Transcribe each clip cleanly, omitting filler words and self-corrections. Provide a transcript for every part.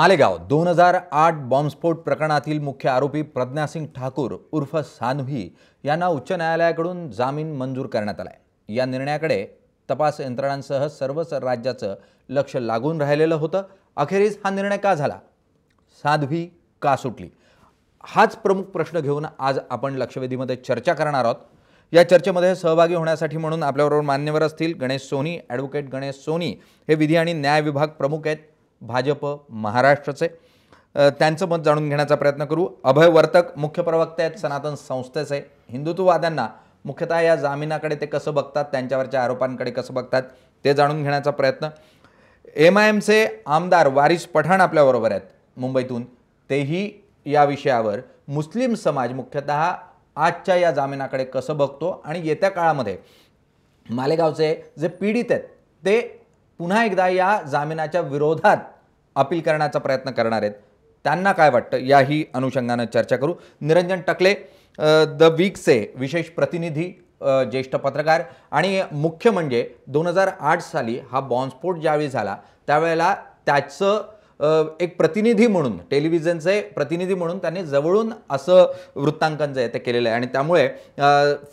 मालेगाव 2008 बॉम्बस्फोट प्रकरणातील मुख्य आरोपी प्रज्ञासिंग ठाकूर उर्फ सानव्ही यांना उच्च न्यायालयाकडून जामीन मंजूर करण्यात आला आहे। या निर्णयाकडे तपास यंत्रणांसह सर्वच राज्याचं लक्ष लागून राहिलेलं होतं। अखेरीस हा निर्णय का झाला? सानव्ही का सुटली? हाच प्रमुख प्रश्न घेऊन आज आपण लक्षवेधीमध्ये चर्चा करणार आहोत। या चर्चेमध्ये सहभागी होण्यासाठी म्हणून आपल्याबरोबर मान्यवर असतील गणेश सोनी, ॲडव्होकेट गणेश सोनी हे विधी आणि न्याय विभाग प्रमुख आहेत भाजप महाराष्ट्राचे। त्यांचं मत जाणून घेण्याचा प्रयत्न करू। अभय वर्तक मुख्य प्रवक्ते आहेत सनातन संस्थेचे। हिंदुत्ववाद्यांना मुख्यतः या जामिनाकडे ते कसं बघतात, त्यांच्यावरच्या आरोपांकडे कसं बघतात ते जाणून घेण्याचा प्रयत्न। एमआयएमचे आमदार वारिस पठाण आपल्याबरोबर आहेत मुंबईतून। तेही या विषयावर मुस्लिम समाज मुख्यतः आजच्या या जामिनाकडे कसं बघतो आणि येत्या काळामध्ये मालेगावचे जे पीडित आहेत ते पुन्हा एकदा या जामिनाच्या विरोधात अपील करण्याचा प्रयत्न करणार आहेत, त्यांना काय वाटतं याही अनुषंगाने चर्चा करू। निरंजन टकले द वीकचे विशेष प्रतिनिधी, ज्येष्ठ पत्रकार आणि मुख्य म्हणजे 2008 साली हा बॉम्बस्फोट ज्यावेळी झाला त्यावेळेला त्याचं एक प्रतिनिधी म्हणून, टेलिव्हिजनचे प्रतिनिधी म्हणून त्यांनी जवळून असं वृत्तांकन जे आहे ते केलेलं आहे आणि त्यामुळे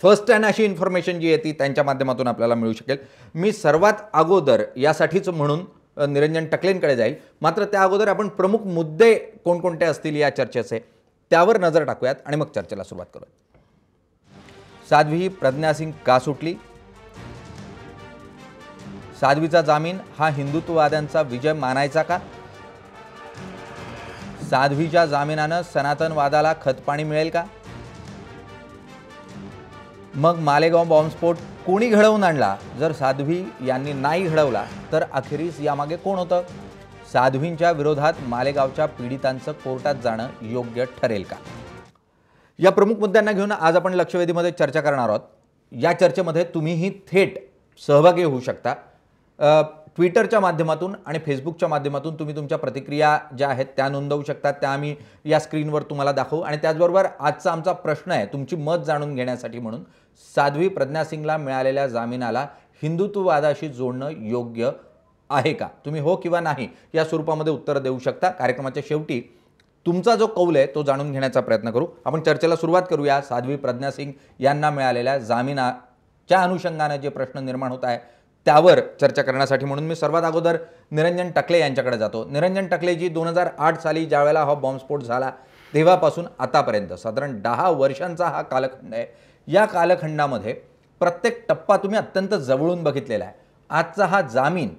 फर्स्ट हँड अशी इन्फॉर्मेशन जी आहे ती त्यांच्या माध्यमातून आपल्याला मिळू शकेल। मी सर्वात अगोदर यासाठीच म्हणून निरंजन टकलेंकडे जाईल, मात्र त्या अगोदर आपण प्रमुख मुद्दे कोणकोणते असतील या चर्चेचे त्यावर नजर टाकूयात आणि मग चर्चेला सुरुवात करूयात। साध्वी प्रज्ञासिंग का सुटली? साध्वीचा जामीन हा हिंदुत्ववाद्यांचा विजय मानायचा का? साध्वीच्या जामिनानं सनातनवादाला खतपाणी मिळेल का? मग मालेगाव बॉम्बस्फोट कोणी घडवून आणला? जर साध्वी यांनी नाही घडवला तर अखेरीस यामागे कोण होतं? साध्वींच्या विरोधात मालेगावच्या पीडितांचं कोर्टात जाणं योग्य ठरेल का? या प्रमुख मुद्द्यांना घेऊन आज आपण लक्षवेधीमध्ये चर्चा करणार आहोत। या चर्चेमध्ये तुम्हीही थेट सहभागी होऊ शकता। ट्विटरच्या माध्यमातून आणि फेसबुकच्या माध्यमातून तुम्ही तुमच्या प्रतिक्रिया ज्या आहेत त्या नोंदवू शकता, त्या आम्ही या स्क्रीनवर तुम्हाला दाखवू। आणि त्याचबरोबर आजचा आमचा प्रश्न आहे तुमची मत जाणून घेण्यासाठी म्हणून, साध्वी प्रज्ञासिंगला मिळालेल्या जामिनाला हिंदुत्ववादाशी जोडणं योग्य आहे का? तुम्ही हो किंवा नाही या स्वरूपामध्ये उत्तर देऊ शकता। कार्यक्रमाच्या शेवटी तुमचा जो कौल आहे तो जाणून घेण्याचा प्रयत्न करू। आपण चर्चेला सुरुवात करूया। साध्वी प्रज्ञासिंग यांना मिळालेल्या जामिनाच्या अनुषंगाने जे प्रश्न निर्माण होत आहे त्यावर चर्चा करण्यासाठी म्हणून मी सर्वात अगोदर निरंजन टकले यांच्याकडे जातो। निरंजन टकलेजी, 2008 साली ज्यावेळेला हा बॉम्बस्फोट झाला तेव्हापासून आतापर्यंत साधारण 10 वर्षांचा हा कालखंड आहे। या कालखंडामध्ये प्रत्येक टप्पा तुम्ही अत्यंत जवळून बघितलेला आहे। आजचा हा जामीन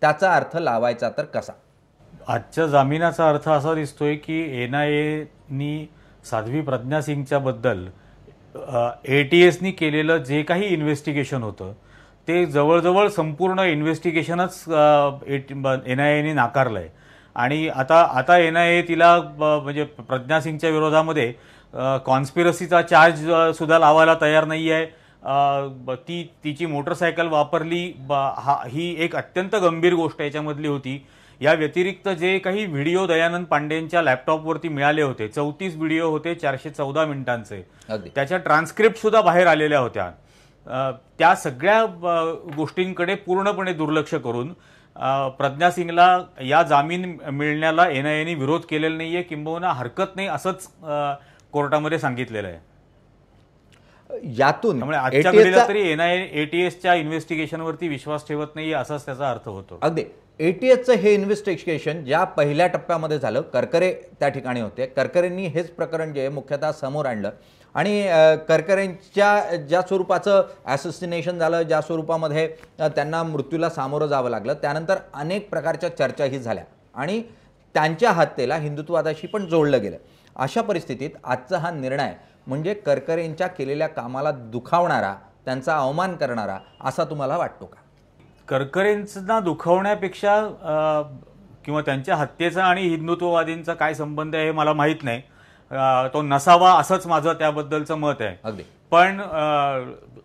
त्याचा अर्थ लावायचा तर कसा? आजच्या जामिनाचा अर्थ असा दिसतोय की एनआयएनी साध्वी प्रज्ञासिंगच्या बद्दल एटीएसनी केलेलं जे काही इन्व्हेस्टिगेशन होतं ते जवळजवळ संपूर्ण इन्व्हेस्टिगेशनच एनआयएने नाकारलं आहे। आणि आता एनआयए तिला म्हणजे प्रज्ञासिंगच्या विरोधामध्ये कॉन्स्पिरसीचा चार्ज सुद्धा लावायला तयार नाही आहे। तिची मोटरसायकल वापरली ही एक अत्यंत गंभीर गोष्ट याच्यामधली होती। या व्यतिरिक्त जे काही व्हिडिओ दयानंद पांडेंच्या लॅपटॉपवरती मिळाले होते, 34 व्हिडिओ होते 414 मिनिटांचे, त्याच्या ट्रान्सक्रिप्ट सुद्धा बाहेर आलेल्या होत्या। त्या सगळ्या गोष्टींकडे पूर्णपणे दुर्लक्ष करून प्रज्ञासिंगला या जामीन मिळण्याला एनआयएने विरोध केलेला नाहीये, किंबहुना हरकत नाही असंच कोर्टामध्ये सांगितलेलं आहे। यातून त्यामुळे आजच्या घडीला तरी एनआयए एटीएसच्या इन्व्हेस्टिगेशनवरती विश्वास ठेवत नाहीये असाच त्याचा अर्थ होतो। अगदी एटीएसचं हे इन्व्हेस्टिगेशन ज्या पहिल्या टप्प्यामध्ये झालं, करकरे त्या ठिकाणी होते, करकरेंनी हेच प्रकरण जे मुख्यतः समोर आणलं आणि करकरेंच्या ज्या स्वरूपाचं ॲसिसिनेशन झालं, ज्या स्वरूपामध्ये त्यांना मृत्यूला सामोरं जावं लागलं, त्यानंतर अनेक प्रकारच्या चर्चाही झाल्या आणि त्यांच्या हत्येला हिंदुत्ववादाशी पण जोडलं गेलं। अशा परिस्थितीत आजचा हा निर्णय म्हणजे करकरेंच्या केलेल्या कामाला दुखावणारा, त्यांचा अवमान करणारा असा तुम्हाला वाटतो का? करकरेंना दुखावण्यापेक्षा किंवा त्यांच्या हत्येचा आणि हिंदुत्ववादींचा काय संबंध आहे हे मला माहीत नाही, तो नसावा असंच माझं त्याबद्दलचं मत आहे। अगदी पण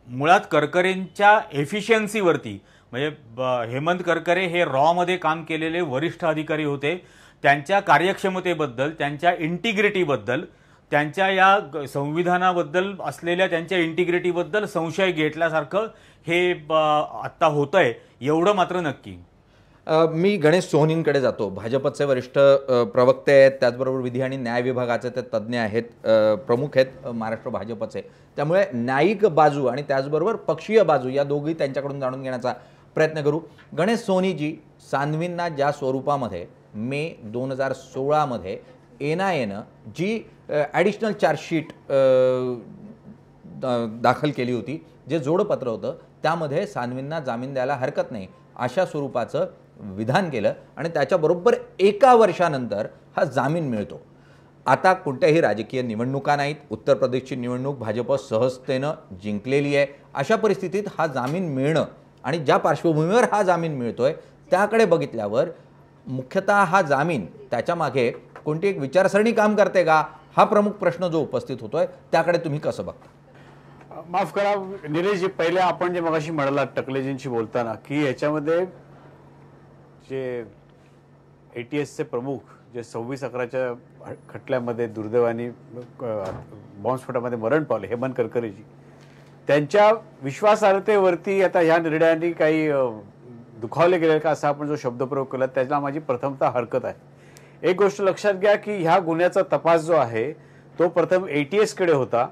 मुळात करकरेंच्या एफिशियन्सीवरती, म्हणजे हेमंत करकरे हे रॉमध्ये काम केलेले वरिष्ठ अधिकारी होते, त्यांच्या कार्यक्षमतेबद्दल, त्यांच्या इंटिग्रिटीबद्दल, त्यांच्या या संविधानाबद्दल असलेल्या त्यांच्या इंटिग्रिटीबद्दल संशय घेतल्यासारखं हे आत्ता होतंय एवढं मात्र नक्की। मी गणेश सोहनींकडे जातो. भाजपचे वरिष्ठ प्रवक्ते आहेत, त्याचबरोबर विधी आणि न्याय विभागाचे ते तज्ज्ञ आहेत, प्रमुख आहेत महाराष्ट्र भाजपचे. त्यामुळे न्यायिक बाजू आणि त्याचबरोबर पक्षीय बाजू या दोघी त्यांच्याकडून जाणून घेण्याचा प्रयत्न करू. गणेश सोहनीजी, सांधवींना ज्या स्वरूपामध्ये मे 2016मध्ये NIAनं जी ॲडिशनल चार्जशीट दाखल केली होती, जे जोडपत्र होतं, त्यामध्ये सांधवींना जामीन द्यायला हरकत नाही अशा स्वरूपाचं विधान केलं आणि त्याच्याबरोबर 1 वर्षानंतर हा जामीन मिळतो. आता कोणत्याही राजकीय निवडणुका नाहीत, उत्तर प्रदेशची निवडणूक भाजप सहजतेनं जिंकलेली आहे. अशा परिस्थितीत हा जामीन मिळणं आणि ज्या पार्श्वभूमीवर हा जामीन मिळतोय त्याकडे बघितल्यावर मुख्यतः हा जामीन त्याच्यामागे कोणती एक विचारसरणी काम करते का, हा प्रमुख प्रश्न जो उपस्थित होतोय, त्याकडे तुम्ही कसं बघता? माफ करा निलेशजी, पहिले आपण जे मगाशी म्हणालात टकलेजींशी बोलताना की याच्यामध्ये जे ATSचे प्रमुख जे 26/11च्या खटल्यामध्ये दुर्दैवाने बॉम्बस्फोटामध्ये मरण पावले, हेमंत करकरेजी, त्यांच्या विश्वासार्हतेवरती आता ह्या निर्णयाने काही दुखावले गेले का असा आपण जो शब्दप्रयोग केला त्याला माझी प्रथमतः हरकत आहे. एक गोष्ट लक्षात घ्या की ह्या गुन्ह्याचा तपास जो आहे तो प्रथम ATS कडे होता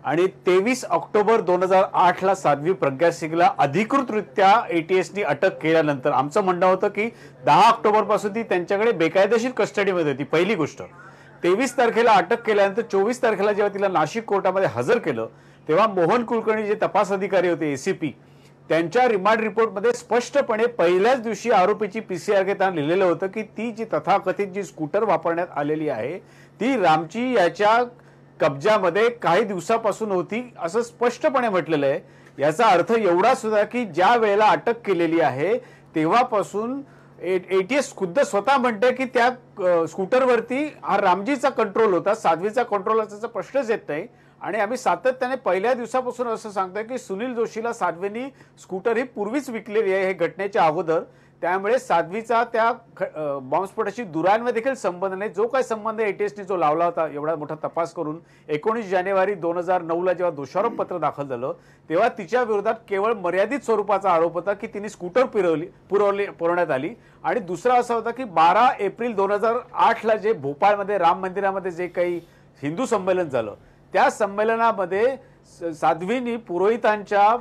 आणि 23 ऑक्टोबर 2008ला साध्वी प्रज्ञा सिंगला अधिकृतरित्या ATSनी अटक केल्यानंतर आमचं म्हणणं होतं की 10 ऑक्टोबर पासून ती त्यांच्याकडे बेकायदेशीर कस्टडीमध्ये होती. पहिली गोष्ट. 23 तारखेला अटक केल्यानंतर 24 तारखेला जेव्हा तिला नाशिक कोर्टामध्ये हजर केलं तेव्हा मोहन कुलकर्णी जे तपास अधिकारी होते ACP, त्यांच्या रिमांड रिपोर्टमध्ये स्पष्टपणे पहिल्याच दिवशी आरोपीची PCR घेताना लिहिलेलं होतं की ती जी तथाकथित जी स्कूटर वापरण्यात आलेली आहे ती रामची याच्या कब्जामध्ये काही दिवसापासून होती असं स्पष्टपणे म्हटलेलं आहे. याचा अर्थ एवढा सुद्धा की ज्या वेळेला अटक केलेली आहे तेव्हापासून ATS खुद्द स्वतः म्हणते की त्या स्कूटरवरती हा रामजीचा कंट्रोल होता, साध्वीचा कंट्रोल असायचा प्रश्नच येत नाही. आणि आम्ही सातत्याने पहिल्या दिवसापासून असं सांगतोय की सुनील जोशीला साध्वीनी स्कूटर ही पूर्वीच विकलेली आहे हे घटनेच्या अगोदर. त्यामुळे साध्वीचा त्या बॉम्बस्फोटाशी दुरान्वये देखील संबंध नाही. जो काही संबंध ATSने जो लावला होता एवढा मोठा तपास करून 19 जानेवारी 2009ला जेव्हा दोषारोप पत्र दाखल झालं तेव्हा तिच्या विरोधात केवळ मर्यादित स्वरूपाचा आरोप होता की तिने स्कूटर पुरवण्यात आली. आणि दुसरा असा होता की 12 एप्रिल 2008ला जे भोपाळमध्ये राम मंदिरामध्ये जे काही हिंदू संमेलन झालं त्या संमेलनामध्ये साध्वीनी पुरोहितांच्या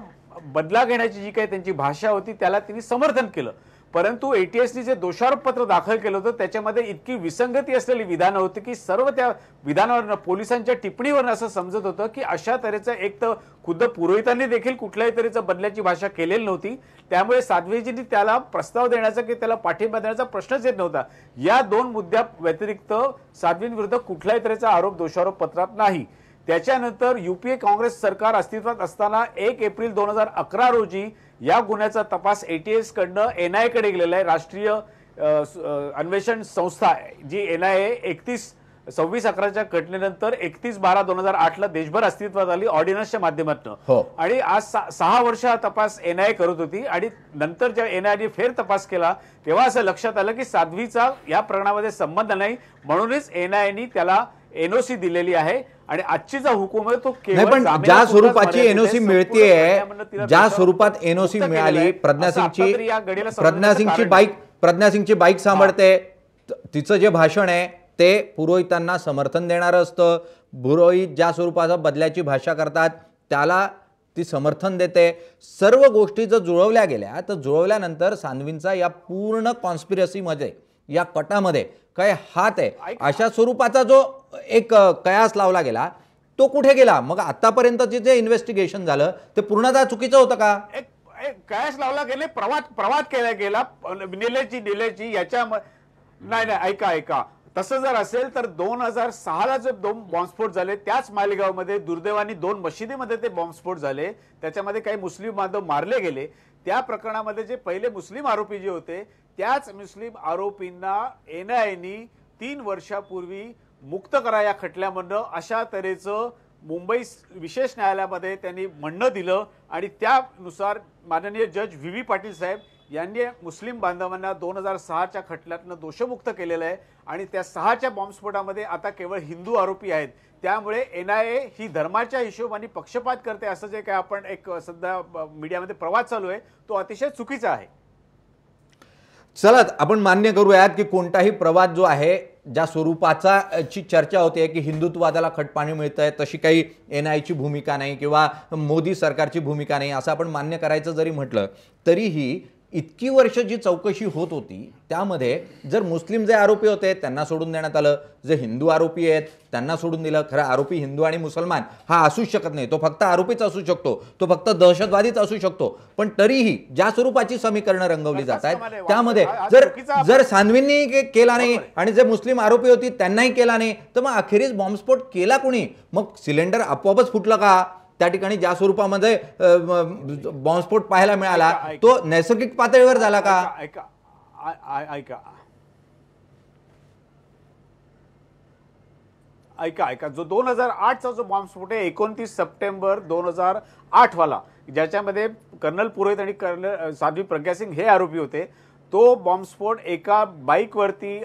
बदला घेण्याची जी काही त्यांची भाषा होती त्याला तिने समर्थन केलं. परंतु ATSने जे दोषारोप पत्र दाखल केलं होतं त्याच्यामध्ये इतकी विसंगती असलेली विधानं होती की सर्व त्या विधानावर पोलिसांच्या टिप्पणीवर असं समजत होतं की अशा तऱ्हेचं एक तर खुद्द पुरोहितांनी देखील कुठल्याही तऱ्हेचं बदल्याची भाषा केलेली नव्हती. त्यामुळे साध्वीजींनी त्याला प्रस्ताव देण्याचा की त्याला पाठिंबा देण्याचा प्रश्नच येत नव्हता. या 2 मुद्द्या व्यतिरिक्त साध्वींविरुद्ध कुठल्याही तऱ्हेचा आरोप दोषारोप पत्रात नाही. त्याच्यानंतर UPA काँग्रेस सरकार अस्तित्वात असताना 1 एप्रिल 2011 रोजी या गुन्ह्याचा तपास ATS कडनं NIA कडे गेलेला आहे. राष्ट्रीय अन्वेषण संस्था जी NIA 26/11च्या घटनेनंतर 31/12/2008ला देशभर अस्तित्वात आली ऑर्डिनन्सच्या माध्यमातून. आणि आज 6 वर्ष हा तपास NIA करत होती आणि नंतर जेव्हा NIAने फेर तपास केला तेव्हा असं लक्षात आलं की साध्वीचा या प्रकरणामध्ये संबंध नाही. म्हणूनच NIAने त्याला NOC दिलेली आहे आणि आजची जो हुकूम आहे तो केवळ ज्या स्वरूपाची NOC मिळतेय, ज्या स्वरूपात NOC मिळाली, प्रज्ञा सिंगची बाईक सांभाळते, तिचं जे भाषण आहे ते पुरोहितांना समर्थन देणारं असतं. पुरोहित ज्या स्वरूपाचा बदल्याची भाषा करतात त्याला ती समर्थन देते. सर्व गोष्टी जर जुळवल्या गेल्या तर जुळवल्यानंतर सांधवींचा या पूर्ण कॉन्स्पिरसीमध्ये, या कटामध्ये काय हात आहे अशा स्वरूपाचा जो एक कयास लावला गेला तो कुठे गेला? मग आतापर्यंतचे जे इन्व्हेस्टिगेशन झालं ते पूर्णतः चुकीचं होतं का? कयास लावला गेले, प्रवाद केला गेला निलेशजी याच्या नाही ऐका तसं जर असेल तर 2006ला जो 2 बॉम्बस्फोट झाले त्याच मालेगावमध्ये दुर्दैवाने 2 मशिदीमध्ये ते बॉम्बस्फोट झाले, त्याच्यामध्ये काही मुस्लिम बांधव मारले गेले. त्या प्रकरणामध्ये जे पहिले मुस्लिम आरोपी जे होते त्याच मुस्लिम आरोपींना NIAने 3 वर्षापूर्वी मुक्त करा या खटल्यामधनं अशा तऱ्हेचं मुंबई विशेष न्यायालयामध्ये त्यांनी म्हणणं दिलं आणि त्यानुसार माननीय जज VV पाटील साहेब यांनी मुस्लिम बांधवांना 2006च्या खटल्यातनं दोषमुक्त केलेलं आहे. आणि त्या 6च्या बॉम्बस्फोटामध्ये आता केवळ हिंदू आरोपी आहेत. त्यामुळे NIA ही धर्माच्या हिशोबाने पक्षपात करते असं जे काय आपण एक सध्या मीडियामध्ये प्रवाद चालू आहे तो अतिशय चुकीचा आहे. चला आपण मान्य करूयात की कोणताही प्रवाद जो आहे ज्या स्वरूपाचा ची चर्चा होते की हिंदुत्ववादाला खतपाणी मिळतंय तशी काही NIAची भूमिका नाही किंवा मोदी सरकारची भूमिका नाही असं आपण मान्य करायचं जरी म्हटलं तरीही इतकी वर्ष जी चौकशी होत होती त्यामध्ये जर मुस्लिम जे आरोपी होते त्यांना सोडून देण्यात आलं, जे हिंदू आरोपी आहेत त्यांना सोडून दिलं. खरं आरोपी हिंदू आणि मुसलमान हा असूच शकत नाही, तो फक्त आरोपीच असू शकतो, तो फक्त दहशतवादीच असू शकतो. पण तरीही ज्या स्वरूपाची समीकरणं रंगवली जात आहेत त्यामध्ये जर सांधवींनी केला नाही आणि जे मुस्लिम आरोपी होती त्यांनाही केला नाही तर मग अखेरीस बॉम्बस्फोट केला कोणी? मग सिलेंडर आपोआपच फुटलं का? त्या ठिकाणी ज्या स्वरूपामध्ये बॉम्बस्फोट पाहायला मिळाला तो नैसर्गिक पातळीवर झाला का? ऐका जो 2008चा जो बॉम्बस्फोट आहे 29 सप्टेंबर 2008 वाला, ज्याच्यामध्ये कर्नल पुरोहित आणि कर्नल साध्वी प्रज्ञा सिंग हे आरोपी होते, तो बॉम्बस्फोट एका बाईकवरती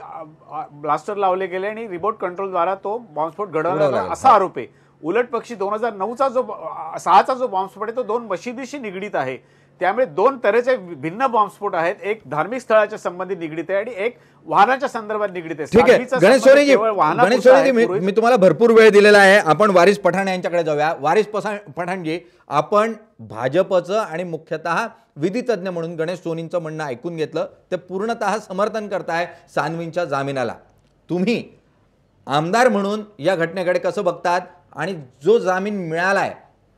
ब्लास्टर लावले गेले आणि रिमोट कंट्रोलद्वारा तो बॉम्बस्फोट घडवला असा आरोप आहे. उलट पक्षी 2009चा जो 6चा जो बॉम्बस्फोट आहे तो 2 मशिदीशी निगडीत आहे. त्यामुळे 2 तऱ्हेचे भिन्न बॉम्बस्फोट आहेत. एक धार्मिक स्थळाच्या संबंधित निगडीत आहे आणि एक वाहनाच्या संदर्भात निगडीत आहे. ठीक आहे गणेश सोरेजी, मी तुम्हाला भरपूर वेळ दिलेला आहे. आपण वारिस पठाण यांच्याकडे जाऊया. वारिस पठाणजी, आपण भाजपचं आणि मुख्यतः विधितज्ञ म्हणून गणेश सोनींचं म्हणणं ऐकून घेतलं. ते पूर्णतः समर्थन करताय सांधवींच्या जामिनाला. तुम्ही आमदार म्हणून या घटनेकडे कसं बघतात आणि जो जामीन मिळालाय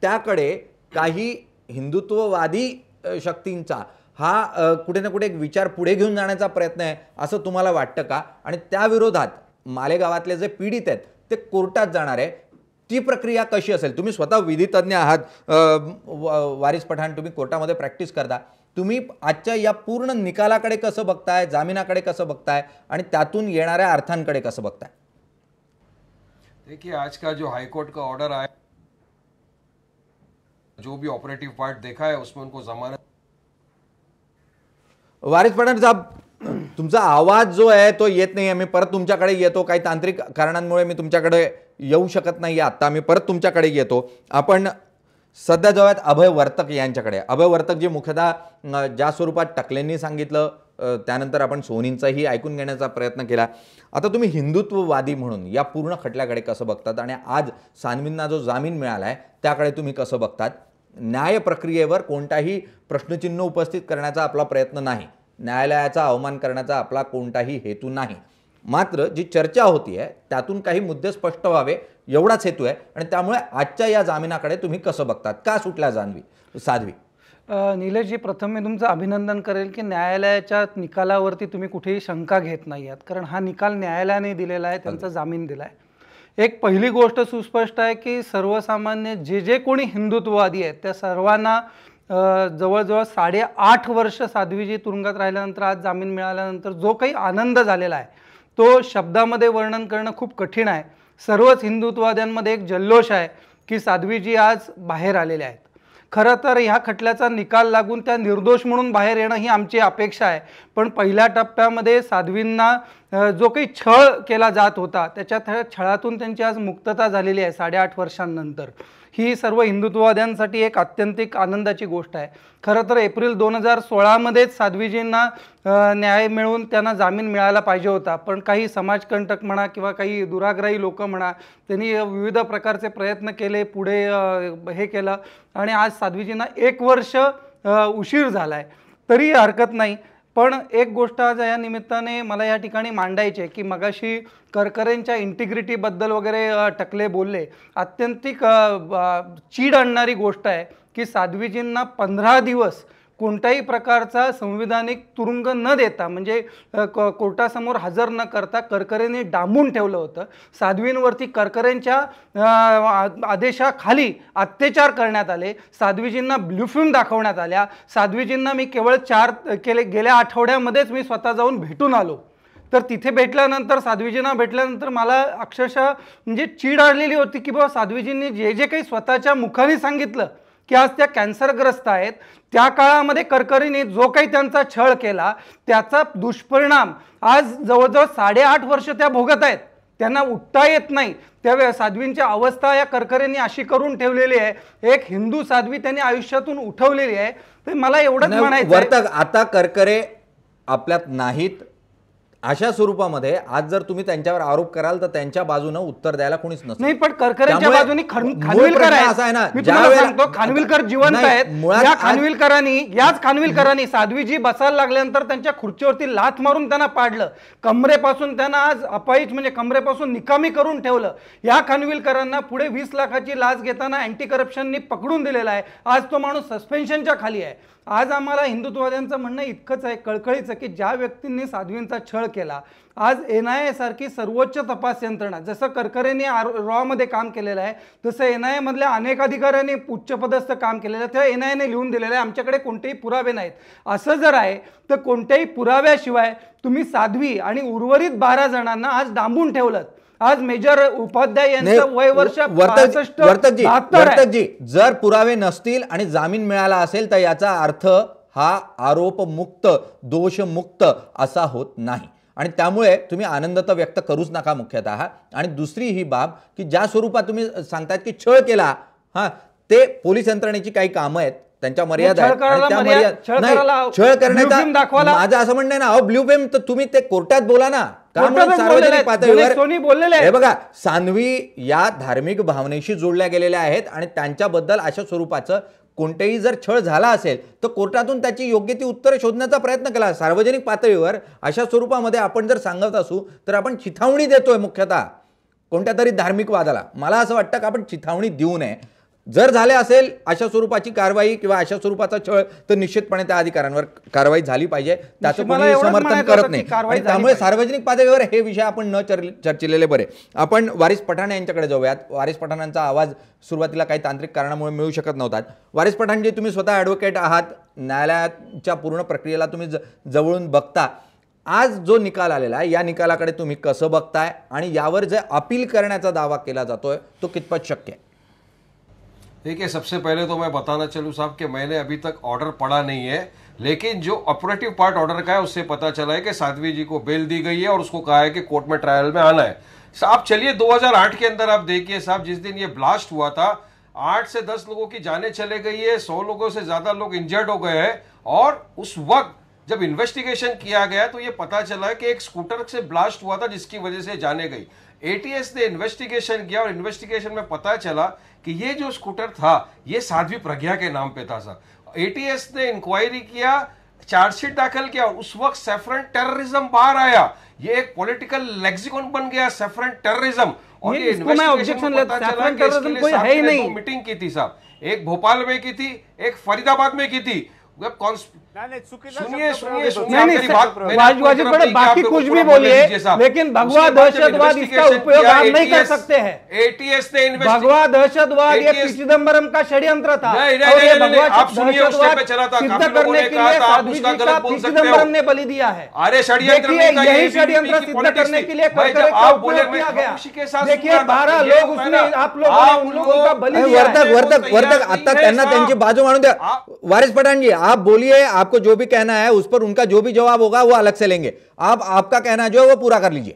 त्याकडे काही हिंदुत्ववादी शक्तींचा हा कुठे ना कुठे एक विचार पुढे घेऊन जाण्याचा प्रयत्न आहे असं तुम्हाला वाटतं का? आणि त्या विरोधात मालेगावातले जे पीडित आहेत ते कोर्टात जाणार आहे, ती प्रक्रिया कशी असेल? तुम्ही स्वतः विधितज्ञ आहात, वारिस पठाण, तुम्ही कोर्टामध्ये प्रॅक्टिस करता, तुम्ही आजच्या या पूर्ण निकालाकडे कसं बघताय, जामिनाकडे कसं बघताय आणि त्यातून येणाऱ्या अर्थांकडे कसं बघताय? देखिए, आज का जो हाईकोर्ट का ऑर्डर आया, जो भी ऑपरेटिव पार्ट देखा है उसमें उनको जमानत. वारिस पठाण साहेब, तुमचा आवाज जो आहे तो येत नाही आहे. मी परत तुमच्याकडे येतो. काही तांत्रिक कारणांमुळे मी तुमच्याकडे येऊ शकत नाही. आता मी परत तुमच्याकडे येतो. आपण सध्या जाऊयात अभय वर्तक यांच्याकडे. अभय वर्तक जी मुख्यतः ज्या स्वरूपात टकलेंनी सांगितलं त्यानंतर आपण सोनींचाही ऐकून घेण्याचा प्रयत्न केला. आता तुम्ही हिंदुत्ववादी म्हणून या पूर्ण खटल्याकडे कसं बघतात आणि आज सांधवींना जो जामीन मिळाला आहे त्याकडे तुम्ही कसं बघतात? न्याय प्रक्रियेवर कोणताही प्रश्नचिन्ह उपस्थित करण्याचा आपला प्रयत्न नाही, न्यायालयाचा अवमान करण्याचा आपला कोणताही हेतू नाही. मात्र जी चर्चा होतीये त्यातून काही मुद्दे स्पष्ट व्हावे एवढाच हेतू आहे. आणि त्यामुळे आजच्या या जामिनाकडे तुम्ही कसं बघतात? का सुटल्या साध्वी? निलेशजी, प्रथम मी तुमचं अभिनंदन करेल की न्यायालयाच्या निकालावरती तुम्ही कुठेही शंका घेत नाही आहात, कारण हा निकाल न्यायालयाने दिलेला आहे, त्यांचा जामीन दिला आहे. एक पहिली गोष्ट सुस्पष्ट आहे की सर्वसामान्य जे कोणी हिंदुत्ववादी आहेत त्या सर्वांना जवळजवळ 8.5 वर्ष साध्वीजी तुरुंगात राहिल्यानंतर आज जामीन मिळाल्यानंतर जो काही आनंद झालेला आहे तो शब्दामध्ये वर्णन करणं खूप कठीण आहे. सर्वच हिंदुत्ववाद्यांमध्ये एक जल्लोष आहे की साध्वीजी आज बाहेर आलेले आहेत. खरं तर ह्या खटल्याचा निकाल लागून त्या निर्दोष म्हणून बाहेर येणं ही आमची अपेक्षा आहे. पण पहिल्या टप्प्यामध्ये साध्वींना जो काही छळ केला जात होता त्याच्या छळातून त्यांची आज मुक्तता झालेली आहे 8.5 वर्षांनंतर. ही सर्व हिंदुत्ववाद्यांसाठी एक अत्यंतिक आनंदाची गोष्ट आहे. खरं तर एप्रिल 2016मध्येच साध्वीजींना न्याय मिळून त्यांना जामीन मिळायला पाहिजे होता, पण काही समाजकंटक म्हणा किंवा काही दुराग्रही लोक म्हणा त्यांनी विविध प्रकारचे प्रयत्न केले, पुढे हे केलं आणि आज साध्वीजींना 1 वर्ष उशीर झाला आहे. तरी हरकत नाही. पण एक गोष्ट आज या निमित्ताने मला या ठिकाणी मांडायची आहे की मगाशी करकरेंच्या इंटिग्रिटीबद्दल वगैरे टकले बोलले. अत्यंतिक चीड आणणारी गोष्ट आहे की साध्वीजींना 15 दिवस कोणत्याही प्रकारचा संविधानिक तुरुंग न देता, म्हणजे कोर्टासमोर हजर न करता करकरेंनी डांबून ठेवलं होतं. साध्वींवरती करकरेंच्या आदेशाखाली अत्याचार करण्यात आले. साध्वीजींना ब्लू फिल्म दाखवण्यात आल्या. साध्वीजींना मी केवळ गेल्या आठवड्यामध्येच मी स्वतः जाऊन भेटून आलो. तर तिथे भेटल्यानंतर साध्वीजींना भेटल्यानंतर मला अक्षरशः म्हणजे चीड आलेली होती की बाबा साध्वीजींनी जे काही स्वतःच्या मुखाने सांगितलं की आज त्या कॅन्सरग्रस्त आहेत, त्या काळामध्ये करकरेंनी जो काही त्यांचा छळ केला त्याचा दुष्परिणाम आज जवळजवळ 8.5 वर्ष त्या भोगत आहेत. त्यांना उठता येत नाही. त्यावेळी साध्वींची अवस्था या करकरेंनी अशी करून ठेवलेली आहे. एक हिंदू साध्वी त्यांनी आयुष्यातून उठवलेली आहे. तर मला एवढंच म्हणायचं वर्तक, आता करकरे आपल्यात नाहीत अशा स्वरूपामध्ये आज जर तुम्ही त्यांच्यावर आरोप कराल तर त्यांच्या बाजूनं उत्तर द्यायला कोणीच नसतं. नाही, पण करकरेंच्या त्यामुळे बाजूने मूळ खानविलकर प्रश्न असा आहे ना, आहेत. मी ज्या तुम्हाला वेळेला- सांगतो, खानविलकर जिवंत नाही, आहेत. मुळात या आज- खानविलकरांनी साध्वीजी बसायला लागल्यानंतर त्यांच्या खुर्चीवरती लाथ मारून त्यांना पाडलं, कमरेपासून त्यांना आज अपाहिज म्हणजे कमरेपासून निकामी करून ठेवलं. या खानविलकरांना पुढे 20 लाखाची लाच घेताना अँटी करप्शननी पकडून दिलेला आहे. आज तो माणूस सस्पेन्शनच्या खाली आहे. आज आम्हाला हिंदुत्ववाद्यांचं म्हणणं इतकंच आहे, कळकळीचं, की ज्या व्यक्तींनी साध्वींचा छळ केला, आज NIA सारखी सर्वोच्च तपास यंत्रणा, जसं करकरेंनी रॉ मध्ये काम केलेलं आहे तसं NIA मधल्या अनेक अधिकाऱ्यांनी उच्चपदस्थ काम केलेलं आहे. त्या NIA ने लिहून दिलेलं आहे आमच्याकडे कोणतेही पुरावे नाहीत. असं जर आहे तर कोणत्याही पुराव्याशिवाय तुम्ही साध्वी आणि उर्वरित 12 जणांना आज डांबून ठेवलं. आज मेजर उपाध्याय यांचं वय वर्ष 72 आहे. वर्तकजी, जर पुरावे नसतील आणि जामीन मिळाला असेल तर याचा अर्थ हा आरोपमुक्त दोषमुक्त असा होत नाही. आणि त्यामुळे तुम्ही आनंद तर व्यक्त करूच नका मुख्यतः. आणि दुसरी ही बाब की ज्या स्वरूपात तुम्ही सांगतायत की छळ केला, हा ते पोलीस यंत्रणेची काही कामं आहेत, त्यांच्या मर्यादा आहेत. आणि त्या छळ करण्याचा माझं असं म्हणणं आहे ना, ब्ल्यू फिल्म तर तुम्ही ते कोर्टात बोला ना, सार्वजनिक पातळीवर. हे बघा, सान्वी या धार्मिक भावनेशी जोडल्या गेलेल्या आहेत आणि त्यांच्याबद्दल अशा स्वरूपाचं कोणतेही जर छळ झाला असेल तर कोर्टातून त्याची योग्य ती उत्तरे शोधण्याचा प्रयत्न केला. सार्वजनिक पातळीवर अशा स्वरूपामध्ये आपण जर सांगत असू तर आपण चिथावणी देतोय मुख्यतः कोणत्या तरी धार्मिक वादाला. मला असं वाटतं की आपण चिथावणी देऊ नये. जर झाले असेल अशा स्वरूपाची कारवाई किंवा अशा स्वरूपाचा छळ तर निश्चितपणे त्या अधिकाऱ्यांवर कारवाई झाली पाहिजे. त्याचं कोणी समर्थन करत नाही. आणि त्यामुळे सार्वजनिक पातळीवर हे विषय आपण न चर्चिलेले बरे. आपण वारिस पठाण यांच्याकडे जाऊयात. वारिस पठाणांचा आवाज सुरुवातीला काही तांत्रिक कारणामुळे मिळू शकत नव्हता. वारिस पठाणजी, तुम्ही स्वतः ॲडव्होकेट आहात, न्यायालयाच्या पूर्ण प्रक्रियेला तुम्ही जवळून बघता. आज जो निकाल आलेला आहे या निकालाकडे तुम्ही कसं बघताय आणि यावर जे अपील करण्याचा दावा केला जातोय तो कितपत शक्य आहे? देखिए, सबसे पहले तो मैं बताना चलूँ साहब कि मैंने अभी तक ऑर्डर पढ़ा नहीं है, लेकिन जो ऑपरेटिव पार्ट ऑर्डर का है उससे पता चला है कि साध्वी जी को बेल दी गई है और उसको कहा है कि कोर्ट में ट्रायल में आना है साहब. चलिए, 2008 के अंदर आप देखिए साहब, जिस दिन ये ब्लास्ट हुआ था 8 से 10 लोगों की जानें चले गई है, 100 लोगों से ज्यादा लोग इंजर्ड हो गए हैं. और उस वक्त जब इन्वेस्टिगेशन किया गया तो ये पता चला कि एक स्कूटर से ब्लास्ट हुआ था जिसकी वजह से जाने गई. ATS ने इन्वेस्टिगेशन किया और इन्वेस्टिगेशन में पता चला कि ये जो स्कूटर था ये साध्वी प्रज्ञा के नाम पे था सर. ATS ने इंक्वायरी किया, चार्जशीट दाखिल किया और उस वक्त सैफरन टेररिज्म बाहर आया. ये एक पॉलिटिकल लेक्सिकॉन बन गया, सैफरन टेररिज्म. और ये इन्वेस्टिगेशन में पता चला कि इसके लिए साध्वी ने 2 मीटिंग की थी साहब. एक भोपाल में की थी, एक फरीदाबाद में की थी. बाकी कुछ भी बोलिए, लेकिन भगवा दहशतवाद इसका उपयोग आप नहीं कर सकते हैं. ATS ने भगवा दहशतवाद ये पी चिदम्बरम का षड्यंत्र था. आप सुनिए, उस टाइम पे चला था, सिद्ध करने के लिए साध्वी जी का पी चिदम्बरम ने बलि दिया है. अरे षड्यंत्र, यही षड्यंत्र सिद्ध करने के लिए करकरे का उपयोग किया गया. देखिए, 12 लोग उसमें, आप लोगों ने उन लोगों का बलि दिया है. वर्तक आता त्यांना त्यांची बाजू मांडून द्या. वारिस पठाण जी, आप बोलिए, आपको जो भी कहना है उस पर उनका जो भी जवाब होगा वो अलग से लेंगे. आप आपका कहना जो है वो पूरा कर लीजिए.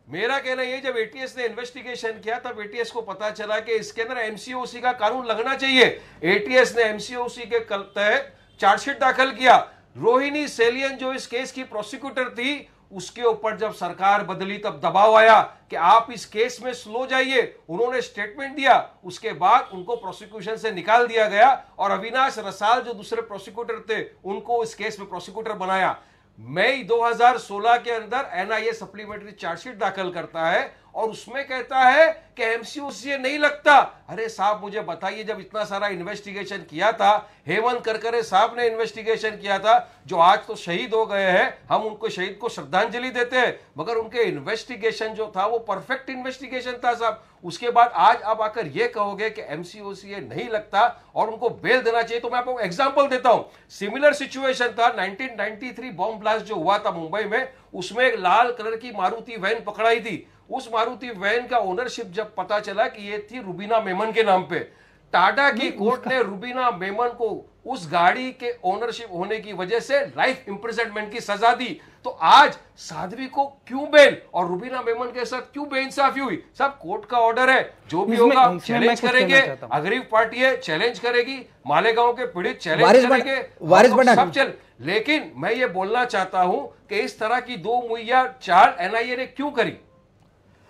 मेरा कहना ये, जब ATS ने इन्वेस्टिगेशन किया तब ATS को पता चला कि इसके अंदर MCOC का कानून लगना चाहिए. ATS ने MCOC के तहत चार्जशीट दाखिल किया. रोहिणी सेलियन जो इस केस की प्रोसिक्यूटर थी, उसके ऊपर जब सरकार बदली तब दबाव आया कि आप इस केस में स्लो जाइए. उन्होंने स्टेटमेंट दिया, उसके बाद उनको प्रोसिक्यूशन से निकाल दिया गया और अविनाश रसाल जो दूसरे प्रोसिक्यूटर थे उनको इस केस में प्रोसिक्यूटर बनाया. मई 2016 के अंदर NIA सप्लीमेंट्री चार्जशीट दाखिल करता है और उसमें कहता है कि MCOC नहीं लगता. अरे साहब, मुझे बताइए, जब इतना सारा इन्वेस्टिगेशन किया था, हेमंत करकरे साहब ने इन्वेस्टिगेशन किया था, जो आज तो शहीद हो गए हैं, हम उनको शहीद को श्रद्धांजलि देते हैं, मगर उनके इन्वेस्टिगेशन जो था वो परफेक्ट इन्वेस्टिगेशन था साहब. उसके बाद आज आप आकर ये कहोगे कि MCOC नहीं लगता और उनको बेल देना चाहिए. तो मैं आपको एग्जांपल देता हूं. सिमिलर सिचुएशन था 1993 बॉम्ब ब्लास्ट जो हुआ था मुंबई में. उसमें एक लाल कलर की मारुति वैन पकड़ाई थी. उस मारुति वैन का ओनरशिप जब पता चला कि ये थी रुबीना मेमन के नाम पे, टाटा की कोर्ट ने रुबीना मेमन को उस गाड़ी के ओनरशिप होने की वजह से लाइफ इंप्रिजनमेंट की सजा दी. तो आज साध्वी को क्यों बेल और रुबीना मेमन के साथ क्यों बेइंसाफी हुई? साहब कोर्ट का ऑर्डर है, जो भी इसमें- होगा इसमें मैं चैलेंज कुछ करेंगे। कहना चाहता हूं। अगरीब पार्टी है, चैलेंज करेगी। मालेगांव के पीड़ित चैलेंज वारिस करेंगे। वारिस हम लोग पठान। सब चल, लेकिन मैं ये बोलना चाहता हूं कि इस तरह की 2 मुहैया चाल एनआयए ने क्यों करी?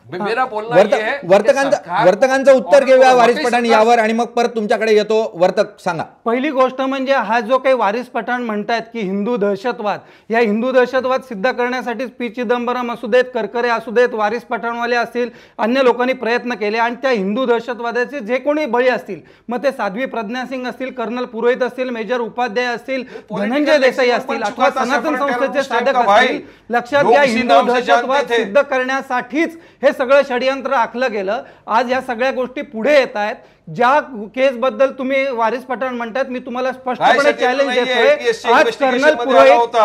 मेरा बोलना यह है कि सरकार- वर्तकांचं उत्तर और घेऊया वारिस वाकई पठाण सरकार- यावर आणि मग परत तुमच्याकडे येतो. वर्तक सांगा. पहिली गोष्ट म्हणजे हा जो काही वारिस पठाण म्हणतायत की हिंदू दहशतवाद, या हिंदू दहशतवाद सिद्ध करण्यासाठीच पी चिदंबरम असू देत, करकरे असू देत, वारिस पठाणवाले असतील, अन्य लोकांनी प्रयत्न केले आणि त्या हिंदू दहशतवादाचे जे कोणी बळी असतील, मग ते साध्वी प्रज्ञा सिंग असतील, कर्नल पुरोहित असतील, मेजर उपाध्याय असतील, धनंजय देसाई असतील अथवा सनातन संस्थेचे साधक असतील, लक्षात घ्या हिंदू दहशतवाद सिद्ध करण्यासाठीच हे सगळं षडयंत्र आखलं गेलं. आज या सगळ्या गोष्टी पुढे येत आहेत. ज्या केस बद्दल तुम्ही वारिस पठाण म्हणतात, मी तुम्हाला स्पष्टपणे चॅलेंज देतोय. आज कर्नल पुरोहित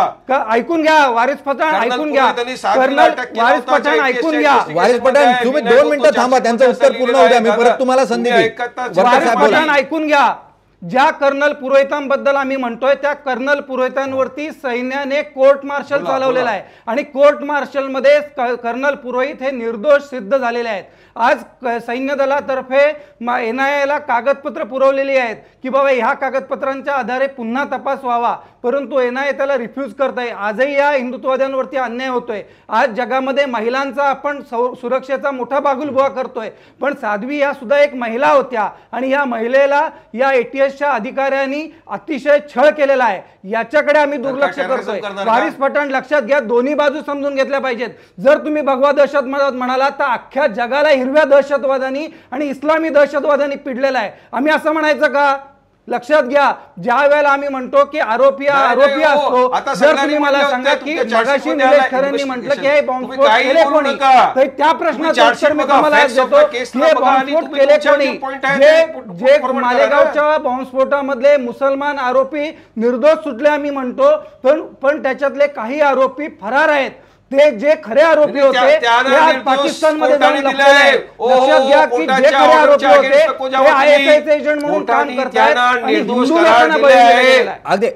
ऐकून घ्या, वारिस पठाण ऐकून घ्या, कर्नल वारिस पठाण ऐकून घ्या. वारिस पठाण तुम्ही 2 मिनिटं थांबा, त्यांचं उत्तर पूर्ण होऊ द्या, मी परत तुम्हाला संधी देईन. वर्तक वारिस साहेब बोला. पठाण ऐकून घ्या. ज्या कर्नल पुरोहितांबद्दल आम्ही म्हणतोय त्या कर्नल पुरोहितांवरती सैन्याने कोर्ट मार्शल चालवलेला आहे आणि कोर्ट मार्शल मध्ये कर्नल पुरोहित हे निर्दोष सिद्ध झालेले आहेत. आज सैन्य दलातर्फे एनआयएला कागदपत्र पुरवलेली आहेत की बाबा ह्या कागदपत्रांच्या आधारे पुन्हा तपास व्हावा, परंतु एनआयए त्याला रिफ्यूज करताय. आजही या हिंदुत्ववाद्यांवरती अन्याय होतोय. आज जगामध्ये महिलांचा आपण सुरक्षेचा मोठा बागुलबुवा करतोय, पण साध्वी या सुद्धा एक महिला होत्या आणि या महिलेला या एटीएसच्या अधिकाऱ्यांनी अतिशय छळ केलेला आहे. याच्याकडे आम्ही दुर्लक्ष करतोय. वारिस पठाण लक्षात घ्या, दोन्ही बाजू समजून घेतल्या पाहिजेत. जर तुम्ही भगवा दहशतवाद म्हणाला तर अख्ख्या जगाला हिरव्या दहशतवादानी आणि इस्लामी दहशतवादानी पिडलेला आहे. आम्ही असं म्हणायचं का? लक्षात घ्या, ज्या वेळेला आम्ही म्हणतो की आरोपी असतो, जर तुम्ही मला सांगा की मगाशी निलेश खरेंनी म्हटलं की हे बॉम्बस्फोट केले कोणी, तर त्या प्रश्नाचं उत्तर मी तुम्हाला आज देतो की हे बॉम्बस्फोट केले कोणी. जे मालेगावच्या बॉम्बस्फोटामधले मुसलमान आरोपी निर्दोष सुटले आम्ही म्हणतो, पण त्याच्यातले काही आरोपी फरार आहेत. ते जे खरे आरोपी होते ते आज पाकिस्तानमध्ये जाऊन लपलेले आहेत. लक्षात घ्या की जे खरे आरोपी होते ते आयएसआयचे एजंट म्हणून काम करतात आणि हिंदू लोकांना बळी दिलेला आहे. अगदी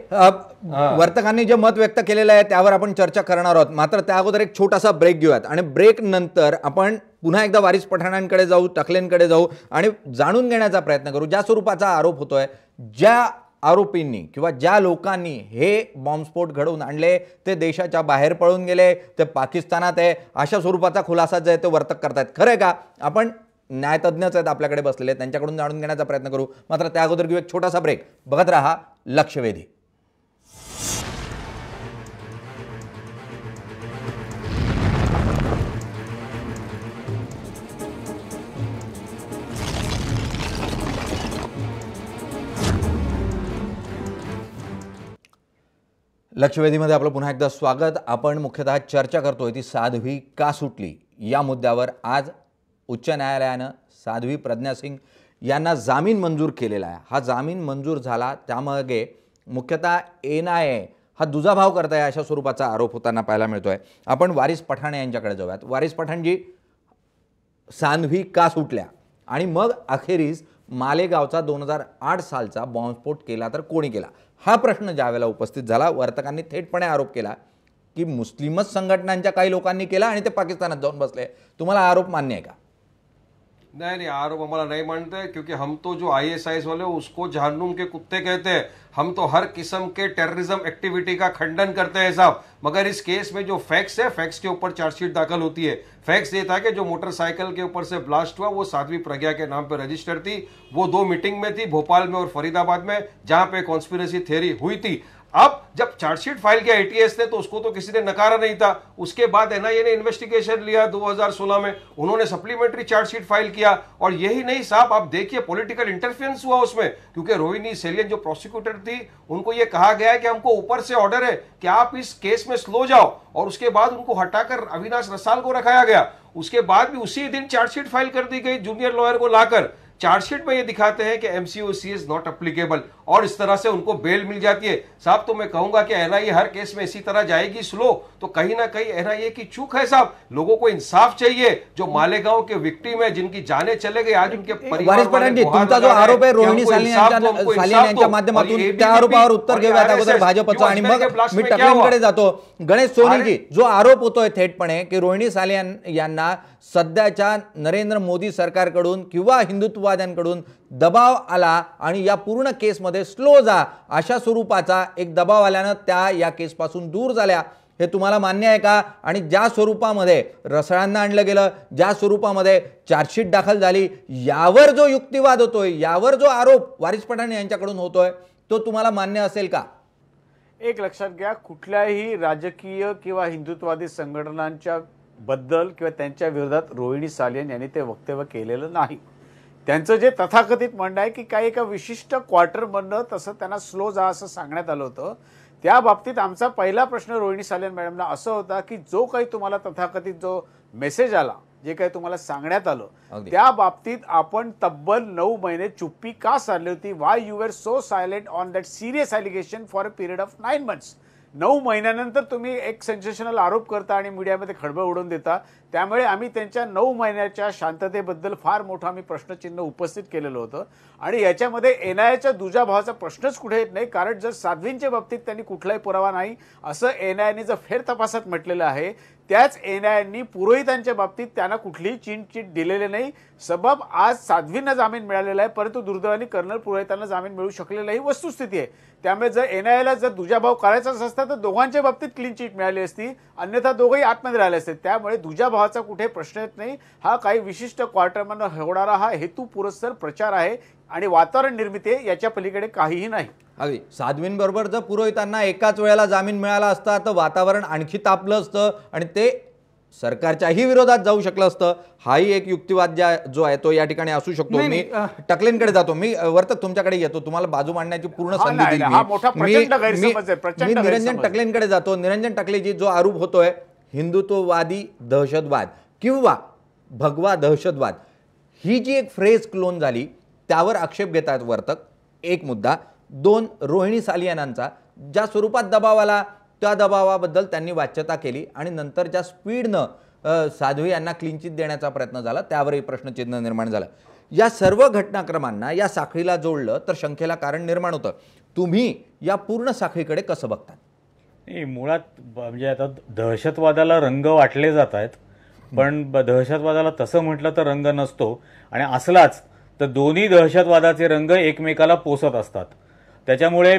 वर्तकांनी जे मत व्यक्त केलेलं आहे त्यावर आपण चर्चा करणार आहोत. मात्र त्या अगोदर एक छोटासा ब्रेक घेऊयात आणि ब्रेक नंतर आपण पुन्हा एकदा वारिस पठाणांकडे जाऊ, टकलेंकडे जाऊ आणि जाणून घेण्याचा प्रयत्न करू ज्या स्वरूपाचा आरोप होतोय, ज्या आरोपींनी किंवा ज्या लोकांनी हे बॉम्बस्फोट घडवून आणले ते देशाच्या बाहेर पळून गेले, ते पाकिस्तानात आहे, अशा स्वरूपाचा खुलासा जे आहे तो वर्तक करतायत. खरं आहे का? आपण न्यायतज्ञच आहेत आपल्याकडे बसलेले, त्यांच्याकडून जाणून घेण्याचा प्रयत्न करू. मात्र त्या अगोदर घेऊ एक छोटासा ब्रेक. बघत रहा लक्षवेधी. लक्षवेधीमध्ये आपलं पुन्हा एकदा स्वागत. आपण मुख्यतः चर्चा करतोय ती साध्वी का सुटली या मुद्द्यावर. आज उच्च न्यायालयानं साध्वी प्रज्ञा सिंग यांना जामीन मंजूर केलेला आहे. हा जामीन मंजूर झाला त्यामागे मुख्यतः एनआयए हा दुजाभाव करताय अशा स्वरूपाचा आरोप होताना पाहायला मिळतोय. आपण वारिस पठाण यांच्याकडे जाऊयात. वारिस पठाणजी, साध्वी का सुटल्या आणि मग अखेरीस मालेगावचा 2008 सालचा बॉम्बस्फोट केला तर कोणी केला हा प्रश्न ज्यावेळेला उपस्थित झाला, वर्तकांनी थेटपणे आरोप केला की मुस्लिमच संघटनांच्या काही लोकांनी केला आणि ते पाकिस्तानात जाऊन बसले. तुम्हाला आरोप मान्य आहे का? नहीं, आरोप हमारा नहीं मानते, क्योंकि हम तो जो आईएसआईएस वाले उसको जहन्नुम के कुत्ते कहते हैं. हम तो हर किस्म के टेररिज्म एक्टिविटी का खंडन करते हैं साहब. मगर इस केस में जो फैक्ट्स है, फैक्ट्स के ऊपर चार्जशीट दाखल होती है. फैक्ट्स ये था कि जो मोटरसाइकिल के ऊपर से ब्लास्ट हुआ वो साध्वी प्रज्ञा के नाम पे रजिस्टर थी. वो 2 मीटिंग में थी, भोपाल में और फरीदाबाद में, जहां पे कॉन्स्पिरेसी थ्योरी हुई थी. अब जब चार्जशीट फाइल किया एटीएस ने तो उसको तो किसी ने नकारा नहीं था. उसके बाद एनआईए ने इन्वेस्टिगेशन लिया 2016 में, उन्होंने सप्लीमेंट्री चार्जशीट फाइल किया. और यही नहीं साहब, आप देखिए पॉलिटिकल इंटरफेरेंस हुआ उसमें, क्योंकि रोहिणी सेलियन जो प्रोसिक्यूटर थी उनको यह कहा गया है कि हमको ऊपर से ऑर्डर है कि आप इस केस में स्लो जाओ, और उसके बाद उनको हटाकर अविनाश रसाल को रखाया गया. उसके बाद भी उसी दिन चार्जशीट फाइल कर दी गई जूनियर लॉयर को लाकर. चार्जशीट में ये दिखाते हैं कि एमसीओसी इज नॉट एप्लीकेबल और इस तरह से उनको बेल मिल जाती है। साहब तो मैं कहूंगा कि एनआईए हर केस में इसी तरह जाएगी स्लो, तो कहीं ना कहीं एनआईए की चूक है साहब। लोगों को इंसाफ चाहिए। जो मालेगांव के विक्टिम है, जिनकी जाने चले गई, आज उनके परिवार वारिस पठाण जी, तुमचा जो आरोप आहे रोहिणी सालियान यांच्या माध्यमातून, त्या आरोपावर उत्तर घेऊयात अगोदर भाजपचं आणि मग मी टकलेंकडे जातो। गणेश सोनीजी, जो आरोप होतोय थेटपणे की रोहिणी सालियान यांना सध्याच्या नरेंद्र मोदी सरकारकडून किंवा हिंदुत्ववाद्यांकडून दबाव आला आणि या पूर्ण केसमध्ये स्लो जा अशा स्वरूपाचा एक दबाव आल्यानं त्या या केसपासून दूर झाल्या, हे तुम्हाला मान्य आहे का? आणि ज्या स्वरूपामध्ये रसाळांना आणलं गेलं, ज्या स्वरूपामध्ये चार्जशीट दाखल झाली, यावर जो युक्तिवाद होतोय, यावर जो आरोप वारिस पठाण यांच्याकडून होतोय, तो तुम्हाला मान्य असेल का? एक लक्षात घ्या, कुठल्याही राजकीय किंवा हिंदुत्ववादी संघटनांच्या बद्दल किंवा त्यांच्या विरोधात रोहिणी सालियान यांनी ते वक्तव्य केलेलं नाही। त्यांचं जे तथाकथित म्हणणं आहे की काही एका विशिष्ट क्वार्टरमधनं तसं त्यांना स्लो जा असं सांगण्यात आलं होतं, त्या बाबतीत आमचा पहिला प्रश्न रोहिणी सालियान मॅडमला असं होता की जो काही तुम्हाला तथाकथित जो मेसेज आला, जे काही तुम्हाला सांगण्यात आलं, त्या बाबतीत आपण तब्बल 9 महिने चुप्पी का साधली होती? Y you were so silent on that serious allegation for a period of 9 months? 9 महिन्यानंतर तुम्ही एक सेन्सेशनल आरोप करता आणि मीडियामध्ये खळबळ उडवून देता। त्यामुळे आम्ही त्यांच्या 9 महिन्याच्या शांततेबद्दल फार मोठं आम्ही प्रश्नचिन्ह उपस्थित केलेलं होतं आणि याच्यामध्ये एनआयएच्या दुजाभावाचा प्रश्नच कुठे येत नाही, कारण जर साध्वींच्या बाबतीत त्यांनी कुठलाही पुरावा नाही असं एनआयएने जर फेरतपासात म्हटलेलं आहे, त्याच एनआयएनी पुरोहितांच्या बाबतीत त्यांना कुठलीही चिट दिलेली नाही। सबब आज साध्वींना जामीन मिळालेला आहे, परंतु दुर्दैवाने कर्नल पुरोहितांना जामीन मिळू शकलेला ही वस्तुस्थिती आहे। त्यामुळे जर एनआयएला जर दुजाभाव करायचाच असता तर दोघांच्या बाबतीत क्लीन चिट मिळाली असती, अन्यथा दोघंही आतमध्ये राहिले असते। त्यामुळे दुजाभावाचा कुठे प्रश्न येत नाही। हा काही विशिष्ट क्वार्टरमधून होणारा हा हेतू पुरस्सर प्रचार आहे आणि वातावरण निर्मिती आहे, याच्या पलीकडे काहीही नाही। अगदी साध्वींबरोबर जर पुरोहितांना एकाच वेळेला जामीन मिळाला असता तर वातावरण आणखी तापलं असतं आणि ते सरकारच्याही विरोधात जाऊ शकलं असतं। हाही एक युक्तिवाद जो आहे तो या ठिकाणी असू शकतो। मी टकलेंकडे जातो, मी वर्तक तुमच्याकडे येतो, तुम्हाला बाजू मांडण्याची पूर्ण संधी दिली। मी निरंजन टकलेंकडे जातो। निरंजन टकलेजी, जो आरोप होतोय हिंदुत्ववादी दहशतवाद किंवा भगवा दहशतवाद, ही जी एक फ्रेज क्लोन झाली त्यावर आक्षेप घेतात वर्तक। एक मुद्दा, 2 रोहिणी सालियानांचा ज्या स्वरूपात दबाव आला त्या दबावाबद्दल त्यांनी वाच्यता केली आणि नंतर ज्या स्पीडनं साध्वी यांना क्लीन चिट देण्याचा प्रयत्न झाला त्यावरही प्रश्नचिन्ह निर्माण झालं। या सर्व घटनाक्रमांना या साखळीला जोडलं तर शंकेला कारण निर्माण होतं। तुम्ही या पूर्ण साखळीकडे कसं बघता? मुळात म्हणजे आता दहशतवादाला रंग वाटले जात आहेत, पण दहशतवादाला तसं म्हटलं तर रंग नसतो आणि असलाच तर दोन्ही दहशतवादाचे रंग एकमेकाला पोसत असतात। त्याच्यामुळे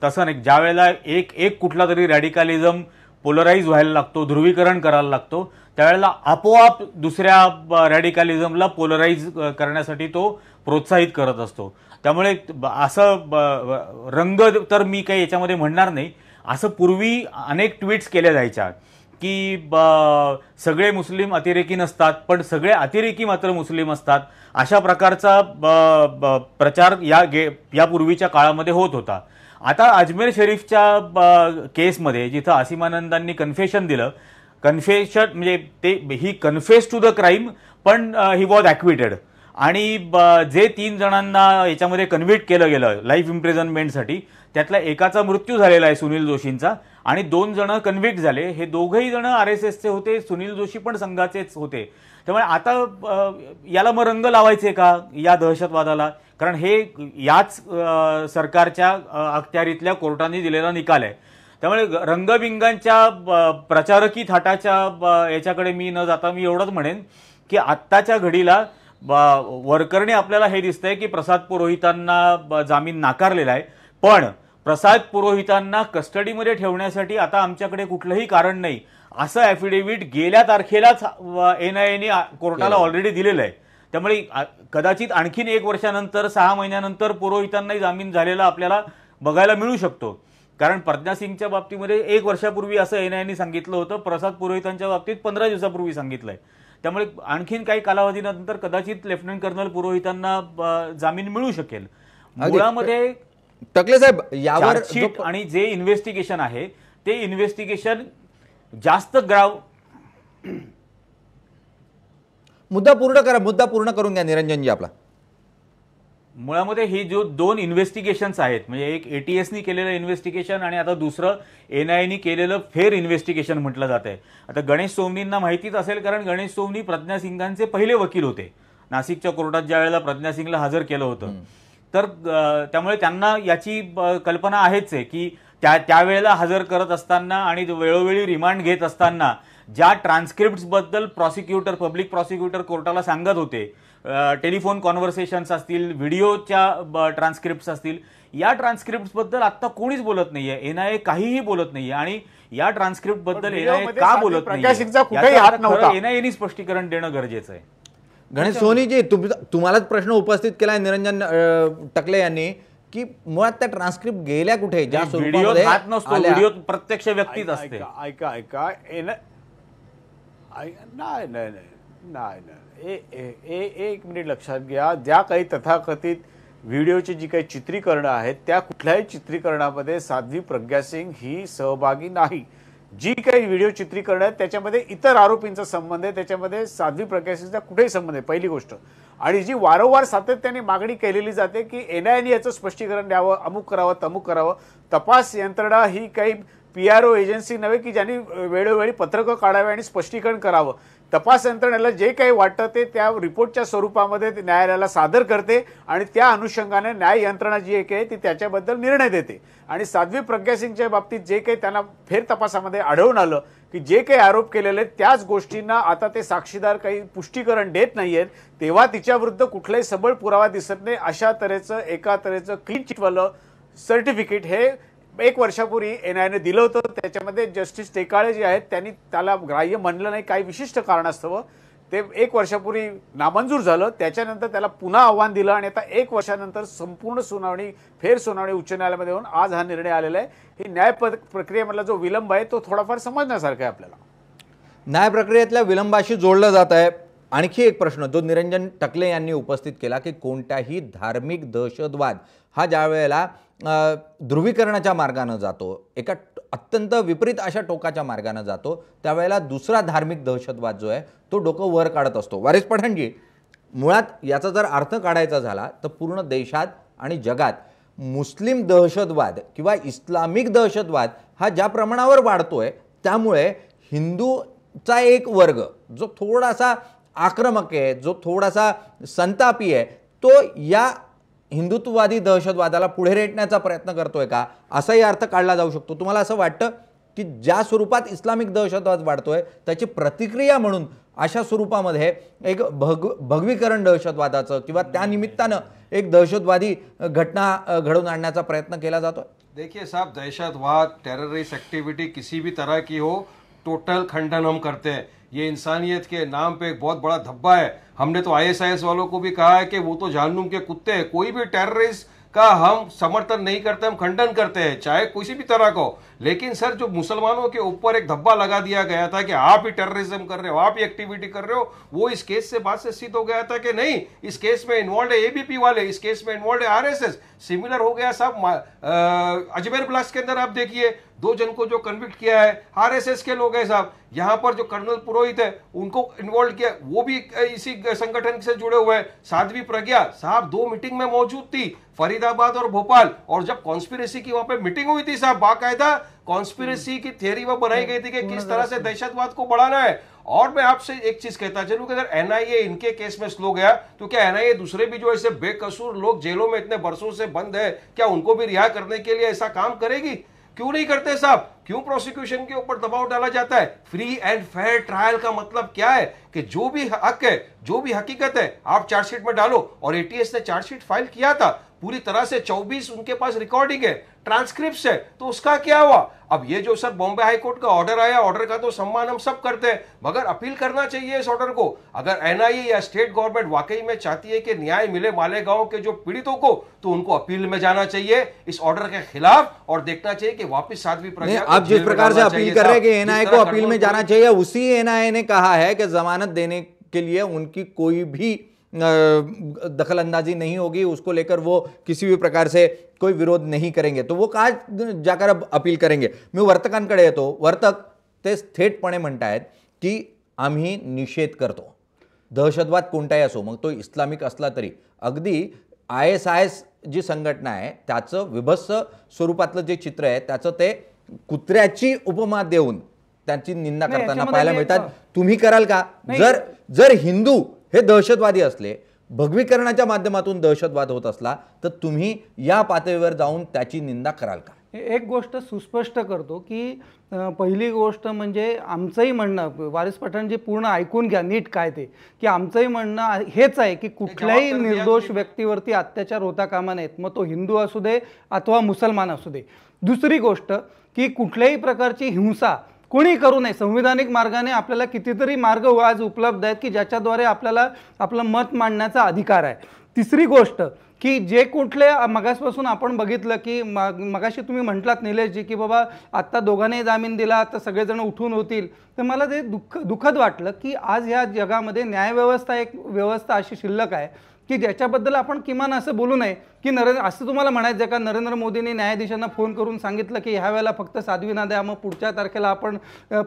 तसं नाही, ज्या वेळेला एक कुठला तरी रॅडिकलिझम पोलराइज व्हायला लागतो, ध्रुवीकरण करायला लागतो, त्यावेळेला आपोआप दुसऱ्या रॅडिकलिझमला पोलराइज करण्यासाठी तो प्रोत्साहित करत असतो। त्यामुळे असं रंग तर मी काही याच्यामध्ये म्हणणार नाही। असं पूर्वी अनेक ट्विट्स केल्या जायच्या की सगळे मुस्लिम अतिरेकी नसतात पण सगळे अतिरेकी मात्र मुस्लिम असतात, अशा प्रकारचा प्रचार यापूर्वीच्या काळामध्ये होत होता। आता अजमेर शरीफच्या केसमध्ये जिथं आसिमानंदांनी कन्फेशन दिलं, कन्फेशन म्हणजे ही कन्फेस टू द क्राईम पण ही वॉज ॲक्विटेड आणि जे 3 जणांना याच्यामध्ये कन्व्हिक्ट केलं गेलं लाईफ इम्प्रिझनमेंटसाठी, त्यातला एकाचा मृत्यू झालेला आहे सुनील जोशींचा आणि 2 जण कन्व्हिक्ट झाले। हे दोघंही जण RSSचे होते, सुनील जोशी पण संघाचेच होते। त्यामुळे आता याला मग रंग लावायचे का या दहशतवादाला? कारण हे याच सरकारच्या अखत्यारीतल्या कोर्टाने दिलेला निकाल आहे। त्यामुळे रंगबिंगांच्या प्रचारकी थाटाच्या याच्याकडे मी न जाता मी एवढंच म्हणेन की आत्ताच्या घडीला वरकरने आपल्याला हे दिसतंय की प्रसाद पुरोहितांना जामीन नाकारलेला आहे, पण प्रसाद पुरोहितांना कस्टडीमध्ये ठेवण्यासाठी आता आमच्याकडे कुठलंही कारण नाही असं ॲफिडेव्हिट गेल्या तारखेलाच एनआयएने कोर्टाला ऑलरेडी दिलेलं आहे। त्यामुळे कदाचित आणखीन 1 वर्षानंतर 6 महिन्यानंतर पुरोहितांनाही जामीन झालेला आपल्याला बघायला मिळू शकतो। कारण प्रज्ञा सिंगच्या बाबतीमध्ये 1 वर्षापूर्वी असं एनआयएने सांगितलं होतं, प्रसाद पुरोहितांच्या बाबतीत 15 दिवसापूर्वी सांगितलंय। त्यामुळे आणखीन काही कालावधीनंतर कदाचित लेफ्टनंट कर्नल पुरोहितांना जामीन मिळू शकेल। मुळामध्ये टकले साहेब, यावर आणि जे इन्व्हेस्टिगेशन आहे ते इन्व्हेस्टिगेशन जास्त मुद्दा पूर्ण करा, मुद्दा पूर्ण करून घ्या निरंजनजी आपला. मुळामध्ये ही जो 2 इन्व्हेस्टिगेशन्स आहेत, म्हणजे एक एटीएसनी केलेलं इन्व्हेस्टिगेशन आणि आता दुसरं एनआयएनी केलेलं फेर इन्व्हेस्टिगेशन म्हटलं जात आहे. आता गणेश सोमनींना माहितीच असेल, कारण गणेश सोमनी प्रज्ञा सिंगांचे पहिले वकील होते. नाशिकच्या कोर्टात ज्या वेळेला प्रज्ञा सिंगला हजर केलं होतं, तर त्यामुळे त्यांना याची कल्पना आहेच आहे की त्यावेळेला हजर करत असताना आणि वेळोवेळी रिमांड घेत असताना ज्या ट्रान्सक्रिप्ट्सबद्दल पब्लिक प्रॉसिक्युटर कोर्टाला सांगत होते, टेलिफोन कॉन्व्हर्सेशन्स असतील, व्हिडिओच्या ट्रान्सक्रिप्ट्स असतील, या ट्रान्सक्रिप्ट्सबद्दल आता कोणीच बोलत नाहीये. एनआयए काहीही बोलत नाहीये. आणि या ट्रान्सक्रिप्टबद्दल एनआयए का बोलत नाही, एनआयएनी स्पष्टीकरण देणं गरजेचं आहे. गणेश सोनीजी, तुम्हालाच प्रश्न उपस्थित केलाय निरंजन टकले यांनी की मुळात त्या ट्रान्सक्रिप्ट गेल्या कुठे, ज्या व्हिडिओ हात नसतो, व्हिडिओ प्रत्यक्ष व्यक्तीच असते. ऐका नाही, एक मिनिट लक्षात घ्या. ज्या काही तथाकथित व्हिडिओची जी काही चित्रीकरणं आहेत, त्या कुठल्याही चित्रीकरणामध्ये साध्वी प्रज्ञा सिंग ही सहभागी नाही. जी काही व्हिडिओ चित्रीकरण आहेत त्याच्यामध्ये इतर आरोपींचा संबंध आहे, त्याच्यामध्ये साध्वी प्रज्ञा सिंगचा कुठेही संबंध आहे, पहिली गोष्ट. आणि जी वारंवार सातत्याने मागणी केलेली जाते की एनआयएने याचं स्पष्टीकरण द्यावं, अमुक करावं, तमुक करावं. तपास यंत्रणा ही काही PRO एजन्सी नव्हे की ज्यांनी वेळोवेळी पत्रकं काढावे आणि स्पष्टीकरण करावं. तपास यंत्रणेला जे काही वाटतं ते त्या रिपोर्टच्या स्वरूपामध्ये न्यायालयाला सादर करते आणि त्या अनुषंगाने न्याय यंत्रणा जी एक आहे ती त्याच्याबद्दल निर्णय देते. आणि साध्वी प्रज्ञा सिंगच्या बाबतीत जे काही त्यांना फेर तपासामध्ये आढळून आलं की जे काही आरोप केलेले आहेत त्याच गोष्टींना आता ते साक्षीदार काही पुष्टीकरण देत नाहीयेत, तेव्हा तिच्याविरुद्ध कुठलाही सबळ पुरावा दिसत नाही. अशा तऱ्हेचं एका तऱ्हेचं क्लीन चिटवालं सर्टिफिकेट हे 1 वर्षापूर्वी एनआयएने दिलं होतं. त्याच्यामध्ये जस्टिस टेकाळे जे आहेत त्यांनी त्याला ग्राह्य म्हणलं नाही, काही विशिष्ट कारणास्तव ते 1 वर्षापूर्वी नामंजूर झालं. त्याच्यानंतर त्याला पुन्हा आव्हान दिलं आणि आता 1 वर्षानंतर संपूर्ण सुनावणी, फेर सुनावणी उच्च न्यायालयामध्ये होऊन आज हा निर्णय आलेला आहे. ही न्याय प्रक्रियेमधला जो विलंब आहे तो थोडाफार समजण्यासारखा आहे आपल्याला. न्याय प्रक्रियेतल्या विलंबाशी जोडलं जात आहे. आणखी एक प्रश्न जो निरंजन टकले यांनी उपस्थित केला की कोणत्याही धार्मिक दहशतवाद हा ज्या वेळेला ध्रुवीकरणाच्या मार्गाने जातो, एका अत्यंत विपरीत अशा टोकाच्या मार्गाने जातो, त्यावेळेला दुसरा धार्मिक दहशतवाद जो आहे तो डोकं वर काढत असतो. वारिस पठाणजी, मुळात याचा जर अर्थ काढायचा झाला तर पूर्ण देशात आणि जगात मुस्लिम दहशतवाद किंवा इस्लामिक दहशतवाद हा ज्या प्रमाणावर वाढतोय, त्यामुळे हिंदूचा एक वर्ग जो थोडासा आक्रमक आहे, जो थोडासा संतापी आहे, तो या हिंदुत्ववादी दहशतवादाला पुढे रेटण्याचा प्रयत्न करतोय का, असाही अर्थ काढला जाऊ शकतो. तुम्हाला असं वाटतं की ज्या स्वरूपात इस्लामिक दहशतवाद वाढतोय त्याची प्रतिक्रिया म्हणून अशा स्वरूपामध्ये एक भगवीकरण दहशतवादाचं किंवा त्या निमित्तानं एक दहशतवादी घटना घडवून आणण्याचा प्रयत्न केला जातोय? देखिए साहब, दहशतवाद, टेररिस्ट एक्टिविटी किसी भी तरह की हो, टोटल खंडन हम करते हैं. ये इंसानियत के नाम पे एक बहुत बड़ा धब्बा है. हमने तो ISIS वालों को भी कहा है कि वो तो जहन्नुम के कुत्ते हैं. कोई भी टेररिस्ट का हम समर्थन नहीं करते, हम खंडन करते हैं, चाहे किसी भी तरह का हो. लेकिन सर, जो मुसलमानों के ऊपर एक धब्बा लगा दिया गया था कि आप ही टेररिज्म कर रहे हो, आप ही एक्टिविटी कर रहे हो, वो इस केस से बात से सिद्ध हो गया था कि नहीं, इस केस में इन्वॉल्व है ABP वाले, इस केस में इन्वॉल्व है RSS. सिमिलर हो गया साहब अजमेर ब्लास्ट के अंदर. आप देखिए 2 जन को जो कन्विक्ट किया है RSS के लोग हैं साहब. यहां पर जो कर्नल पुरोहित है उनको इन्वॉल्व किया, वो भी इसी संगठन से जुड़े हुए हैं. साध्वी प्रज्ञा साहब 2 मीटिंग में मौजूद थी, फरीदाबाद और भोपाल. और जब कॉन्स्पिरेसी की वहां पे मीटिंग हुई थी साहब, बाकायदा कॉन्स्पिरेसी की थियरी वो बनाई गई थी कि किस तरह से दहशतवाद को बढ़ाना है. और मैं आपसे एक चीज कहता चलूं कि अगर NIA इनके केस में स्लो गया तो क्या NIA दूसरे भी जो ऐसे बेकसूर लोग जेलों में इतने बरसों से बंद है, क्या उनको भी रिहा करने के लिए ऐसा काम करेगी? क्यों नहीं करते साहब? क्यों प्रोसिक्यूशन के ऊपर दबाव डाला जाता है? फ्री एंड फेयर ट्रायल का मतलब क्या है कि जो भी हक है, जो भी हकीकत है, आप चार्जशीट में डालो. और ATS ने चार्जशीट फाइल किया था पूरी तरह से, 24 उनके पास रिकॉर्डिंग है, ट्रांसक्रिप्ट है, तो उसका क्या हुआ? अब ये जो सर बॉम्बे हाई कोर्ट का ऑर्डर आया, ऑर्डर का तो सम्मान हम सब करते हैं, मगर अपील करना चाहिए इस ऑर्डर को. अगर NIA या स्टेट गवर्नमेंट वाकई में चाहती है कि न्याय मिले मालेगांव के जो पीड़ितों को, तो उनको अपील में जाना चाहिए इस ऑर्डर के खिलाफ और देखना चाहिए कि वापस साध्वी प्रज्ञा. आप जिस प्रकार से अपील कर रहे हैं कि NIA को अपील में जाना चाहिए, उसी NIA ने कहा है कि जमानत देने के लिए उनकी कोई भी दखल अंदाजी नहीं होगी, उसको लेकर वो किसी भी प्रकार से कोई विरोध नहीं करेंगे. तो वो कहाँ जाकर अब अपील करेंगे? मी वर्तकांकडे येतो. वर्तक ते थेटपणे म्हणतायत की आम्ही निषेध करतो. दहशतवाद कोणताही असो, मग तो इस्लामिक असला तरी, अगदी ISIS जी संघटना आहे त्याचं विभत्स स्वरूपातलं जे चित्र आहे त्याचं ते कुत्र्याची उपमा देऊन त्यांची निंदा नाही, करताना याच्यामध्ये पाहायला हे- मिळतात. तुम्ही कराल का? नाही. जर हिंदू हे दहशतवादी असले, भगवीकरणाच्या माध्यमातून दहशतवाद होत असला, तर तुम्ही या पातळीवर जाऊन त्याची निंदा कराल का? एक गोष्ट सुस्पष्ट करतो की पहिली गोष्ट म्हणजे आमचंही म्हणणं, वारिस पठाणजी पूर्ण ऐकून घ्या नीट काय ते, की आमचंही म्हणणं हेच आहे की कुठल्याही जबाबदारी द्या निर्दोष तुम्ही. व्यक्तीवरती अत्याचार होता कामा नयेत, मग तो हिंदू असू दे अथवा मुसलमान असू दे. दुसरी गोष्ट की कुठल्याही प्रकारची हिंसा कोणी करू नये. संविधानिक मार्गाने आपल्याला कितीतरी मार्ग आज उपलब्ध आहेत की ज्याच्याद्वारे आपल्याला आपलं मत मांडण्याचा अधिकार आहे. तिसरी गोष्ट की जे कुठले मगासपासून आपण बघितलं की मगाशी तुम्ही म्हटलात निलेशजी की बाबा आत्ता दोघांनाही जामीन दिला तर सगळेजण उठून होतील, तर मला ते दुःखद वाटलं की आज ह्या जगामध्ये न्यायव्यवस्था एक व्यवस्था अशी शिल्लक आहे की ज्याच्याबद्दल आपण किमान असं बोलू नये की असं तुम्हाला म्हणायचं का नरेंद्र मोदींनी न्यायाधीशांना फोन करून सांगितलं की ह्या वेळेला फक्त साध्वीना द्या, मग पुढच्या तारखेला आपण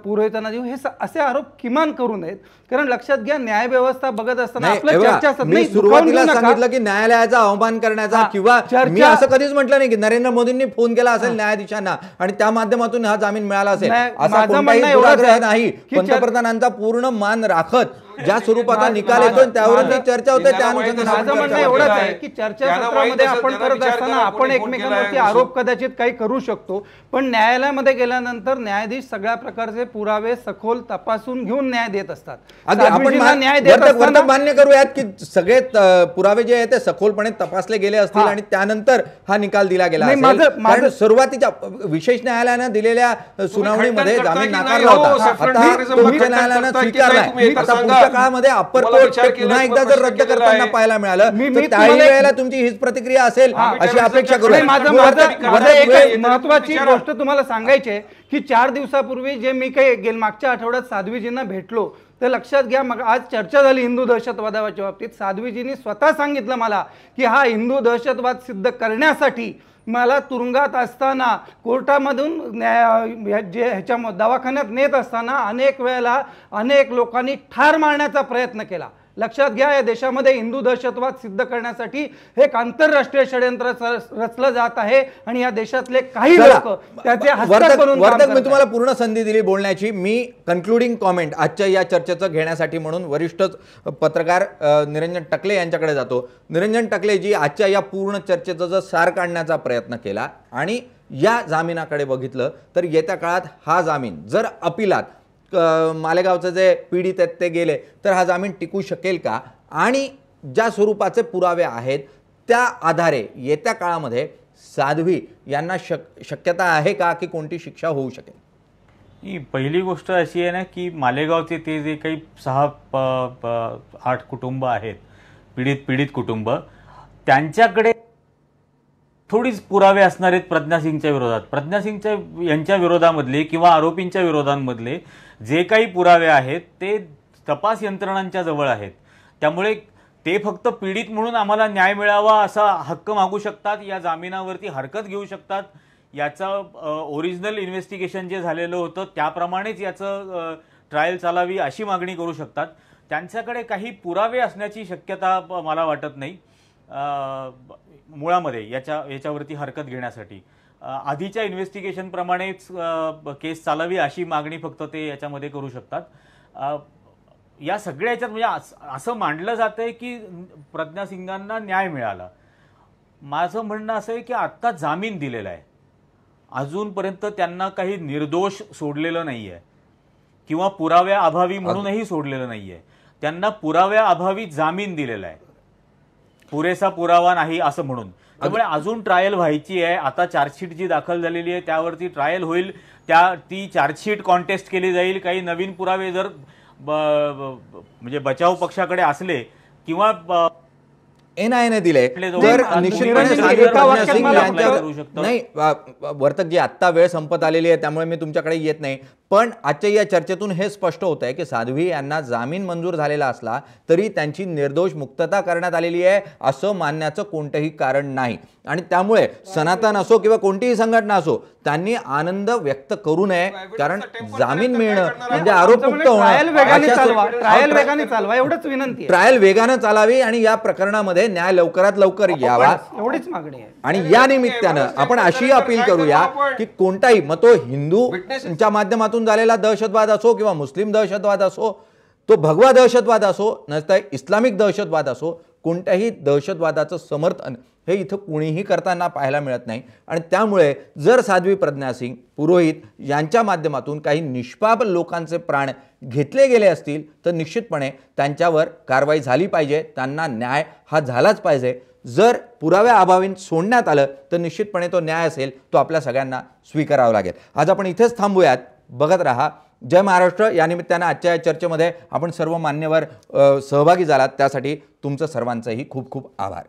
पुरोहितांना देऊ, हे असे आरोप किमान करू नयेत. कारण लक्षात घ्या न्यायव्यवस्था बघत असताना नाही, आपलं एवढा, चर्चा मी नाही, सुरुवातीला दुखावून घेऊ नका. सांगितलं की न्यायालयाचा अवमान करण्याचा हा, किंवा चर्चा- मी असं कधीच म्हटलं नाही की नरेंद्र मोदींनी फोन केला असेल न्यायाधीशांना आणि त्या माध्यमातून हा जामीन मिळाला असेल, नाही, असा माझं कोणताही म्हणणं एवढंच दुराग्रह आहे नाही. की पंतप्रधानांचा पूर्ण मान राखत ज्या स्वरूपाचा माझं- निकाल येतो त्यावरून जी चर्चा होते त्या त्यांना माहित अनुषंगाने असेल, आपण माझं म्हणणं चर्चा एवढंच करतो. आहे की त्यांना चर्चासत्रामध्ये माहित असेल, आपण त्यांना करत विचार असताना करा, आपण कोणी फोन एकमेकांवरती केलाय, आरोप कदाचित काही करू शकतो, पण न्यायालयामध्ये गेल्यानंतर न्यायाधीश सगळ्या प्रकारचे पुरावे सखोल तपासून घेऊन न्याय देत असतात. अगदी आपण साध्वीजींना न्याय देत वर्तक असताना मान्य करूयात की सगळे पुरावे जे आहेत ते सखोलपणे तपासले गेले असतील हा. आणि त्यानंतर हा निकाल दिला गेला नाही, असेल. माझं- कारण सुरुवातीच्या विशेष न्यायालयानं दिलेल्या सुनावणीमध्ये खंडन करताय जामीन की नाकारला नाही? हो, होता. सफरन आता terrorism उच्च खंडन न्यायालयानं करताय की स्वीकारलाय. नाही? तुम्ही एकदा आता सांगा. पुढच्या काळामध्ये अप्पर मला कोर्ट विचार केला, पुन्हा एकदा जर प्रश्न रद्द केलेला करताना आहे. पाहायला मिळालं मी तर त्याही तुम्हाला एक- वेळेला तुमची हीच प्रतिक्रिया असेल आम्ही अशी terrorism अपेक्षा च्या करूया. नाही, वर्तक- माझं एक विचारा. महत्वाची विचारा. गोष्ट तुम्हाला सांगायची आहे की 4 दिवसापूर्वी जे मी काही मागच्या आठवड्यात साध्वीजींना भेटलो, तर लक्षात घ्या, मग आज चर्चा झाली हिंदू दहशतवादाच्या बाबतीत. साध्वीजींनी स्वतः सांगितलं मला की हा हिंदू दहशतवाद सिद्ध करण्यासाठी मला तुरुंगात असताना कोर्टामधून ह्याच्या दवाखान्यात नेत असताना अनेक वेळेला अनेक लोकांनी ठार मारण्याचा प्रयत्न केला. लक्षात घ्या, या देशामध्ये हिंदू दहशतवाद सिद्ध करण्यासाठी एक आंतरराष्ट्रीय षडयंत्र रचलं जात आहे आणि या देशातले काही चला, लोक त्याचे हस्तक बनून काम वर्तक करत मी आहेत. तुम्हाला पूर्ण संधी दिली बोलण्याची. मी कन्क्लुडिंग कॉमेंट आजच्या या चर्चेचं घेण्यासाठी म्हणून वरिष्ठ पत्रकार निरंजन टकले यांच्याकडे जातो. निरंजन टकलेजी, आजच्या या पूर्ण चर्चेचं जर सार काढण्याचा प्रयत्न केला आणि या जामिनाकडे बघितलं तर येत्या काळात हा जामीन जर अपिलात मालेगावचे जे पीडित आहेत ते गेले तर हा जामीन टिकू शकेल का, आणि ज्या स्वरूपाचे पुरावे आहेत त्या आधारे येत्या काळामध्ये साध्वी यांना शक्यता आहे का की कोणती शिक्षा होऊ शकेल? ही पहिली गोष्ट अशी आहे ना की मालेगावचे ते जे काही 6-8 कुटुंब आहेत, पीडित कुटुंब, त्यांच्याकडे थोडीच पुरावे असणार आहेत प्रज्ञा सिंगच्या विरोधात. प्रज्ञा सिंगच्या यांच्या विरोधामधले किंवा आरोपींच्या विरोधांमधले जे काही पुरावे आहेत ते तपास यंत्रणांच्या जवळ आहेत. त्यामुळे ते फक्त पीडित म्हणून आम्हाला न्याय मिळावा असा हक्क मागू शकतात, या जामिनावरती हरकत घेऊ शकतात, याचं ओरिजिनल इन्व्हेस्टिगेशन जे झालेलं होतं त्याप्रमाणेच याचं ट्रायल चालावी अशी मागणी करू शकतात. त्यांच्याकडे काही पुरावे असण्याची शक्यता मला वाटत नाही मुळामध्ये याच्यावरती हरकत घेण्यासाठी. आधीच्या इन्व्हेस्टिगेशनप्रमाणेच केस चालावी अशी मागणी फक्त ते याच्यामध्ये करू शकतात. या सगळ्या याच्यात म्हणजे असं मांडलं जातंय की प्रज्ञा सिंगांना न्याय मिळाला. माझं म्हणणं असं आहे की आत्ता जामीन दिलेला आहे, अजूनपर्यंत त्यांना काही निर्दोष सोडलेलं नाही आहे किंवा पुराव्या अभावी म्हणूनही सोडलेलं नाही आहे. त्यांना पुराव्या अभावी जामीन दिलेला आहे, पुरेसा पुरावा नाही असं म्हणून. त्यामुळे अजून ट्रायल व्हायची आहे. आता चार्जशीट जी दाखल झालेली आहे त्यावरती ट्रायल होईल, ती चार्जशीट कॉन्टेस्ट केली जाईल. काही नवीन पुरावे जर म्हणजे बचाव पक्षाकडे असले किंवा NIA दिले तर निश्चितपणे निरंजन साध्वी एका प्रज्ञा वाक्यात सिंग मला यांच्या करू शकतो. नाही वर्तक जी आत्ता वेळ संपत आलेली आहे त्यामुळे मी तुमच्याकडे येत नाही, पण आजच्या या चर्चेतून हे स्पष्ट होत आहे की साध्वी यांना जामीन मंजूर झालेला असला तरी त्यांची निर्दोष मुक्तता करण्यात आलेली आहे असं मानण्याचं कोणतंही कारण नाही. आणि त्यामुळे सनातन असो किंवा कोणतीही संघटना असो त्यांनी आनंद व्यक्त करू नये, कारण जामीन मिळणं म्हणजे आरोपमुक्त ट्रायल वेगाने चालवा, होणं. ट्रायल वेगाने चालवा एवढंच विनंती आहे. ट्रायल वेगानं चालावी आणि या प्रकरणामध्ये न्याय लवकरात लवकर यावा एवढीच मागणी आहे. आणि या निमित्तानं आपण अशी अपील करूया की कोणताही मग तो हिंदूंच्या माध्यमातून झालेला दहशतवाद असो किंवा मुस्लिम दहशतवाद असो, तो भगवा दहशतवाद असो नसता इस्लामिक दहशतवाद असो, कोणत्याही दहशतवादाचं समर्थन हे इथं कुणीही करताना पाहायला मिळत नाही. आणि त्यामुळे जर साध्वी प्रज्ञा सिंग पुरोहित यांच्या माध्यमातून काही निष्पाप लोकांचे प्राण घेतले गेले असतील तर निश्चितपणे त्यांच्यावर कारवाई झाली पाहिजे, त्यांना न्याय हा झालाच पाहिजे. जर पुराव्याअभावी सोडण्यात आलं तर निश्चितपणे तो न्याय असेल तो आपल्या सगळ्यांना स्वीकारावा लागेल. आज आपण इथेच थांबूयात. बघत रहा जय महाराष्ट्र. या निमित्तानं आजच्या या चर्चेमध्ये आपण सर्व मान्यवर सहभागी झालात त्यासाठी तुमचं सर्वांचंही खूप खूप आभार.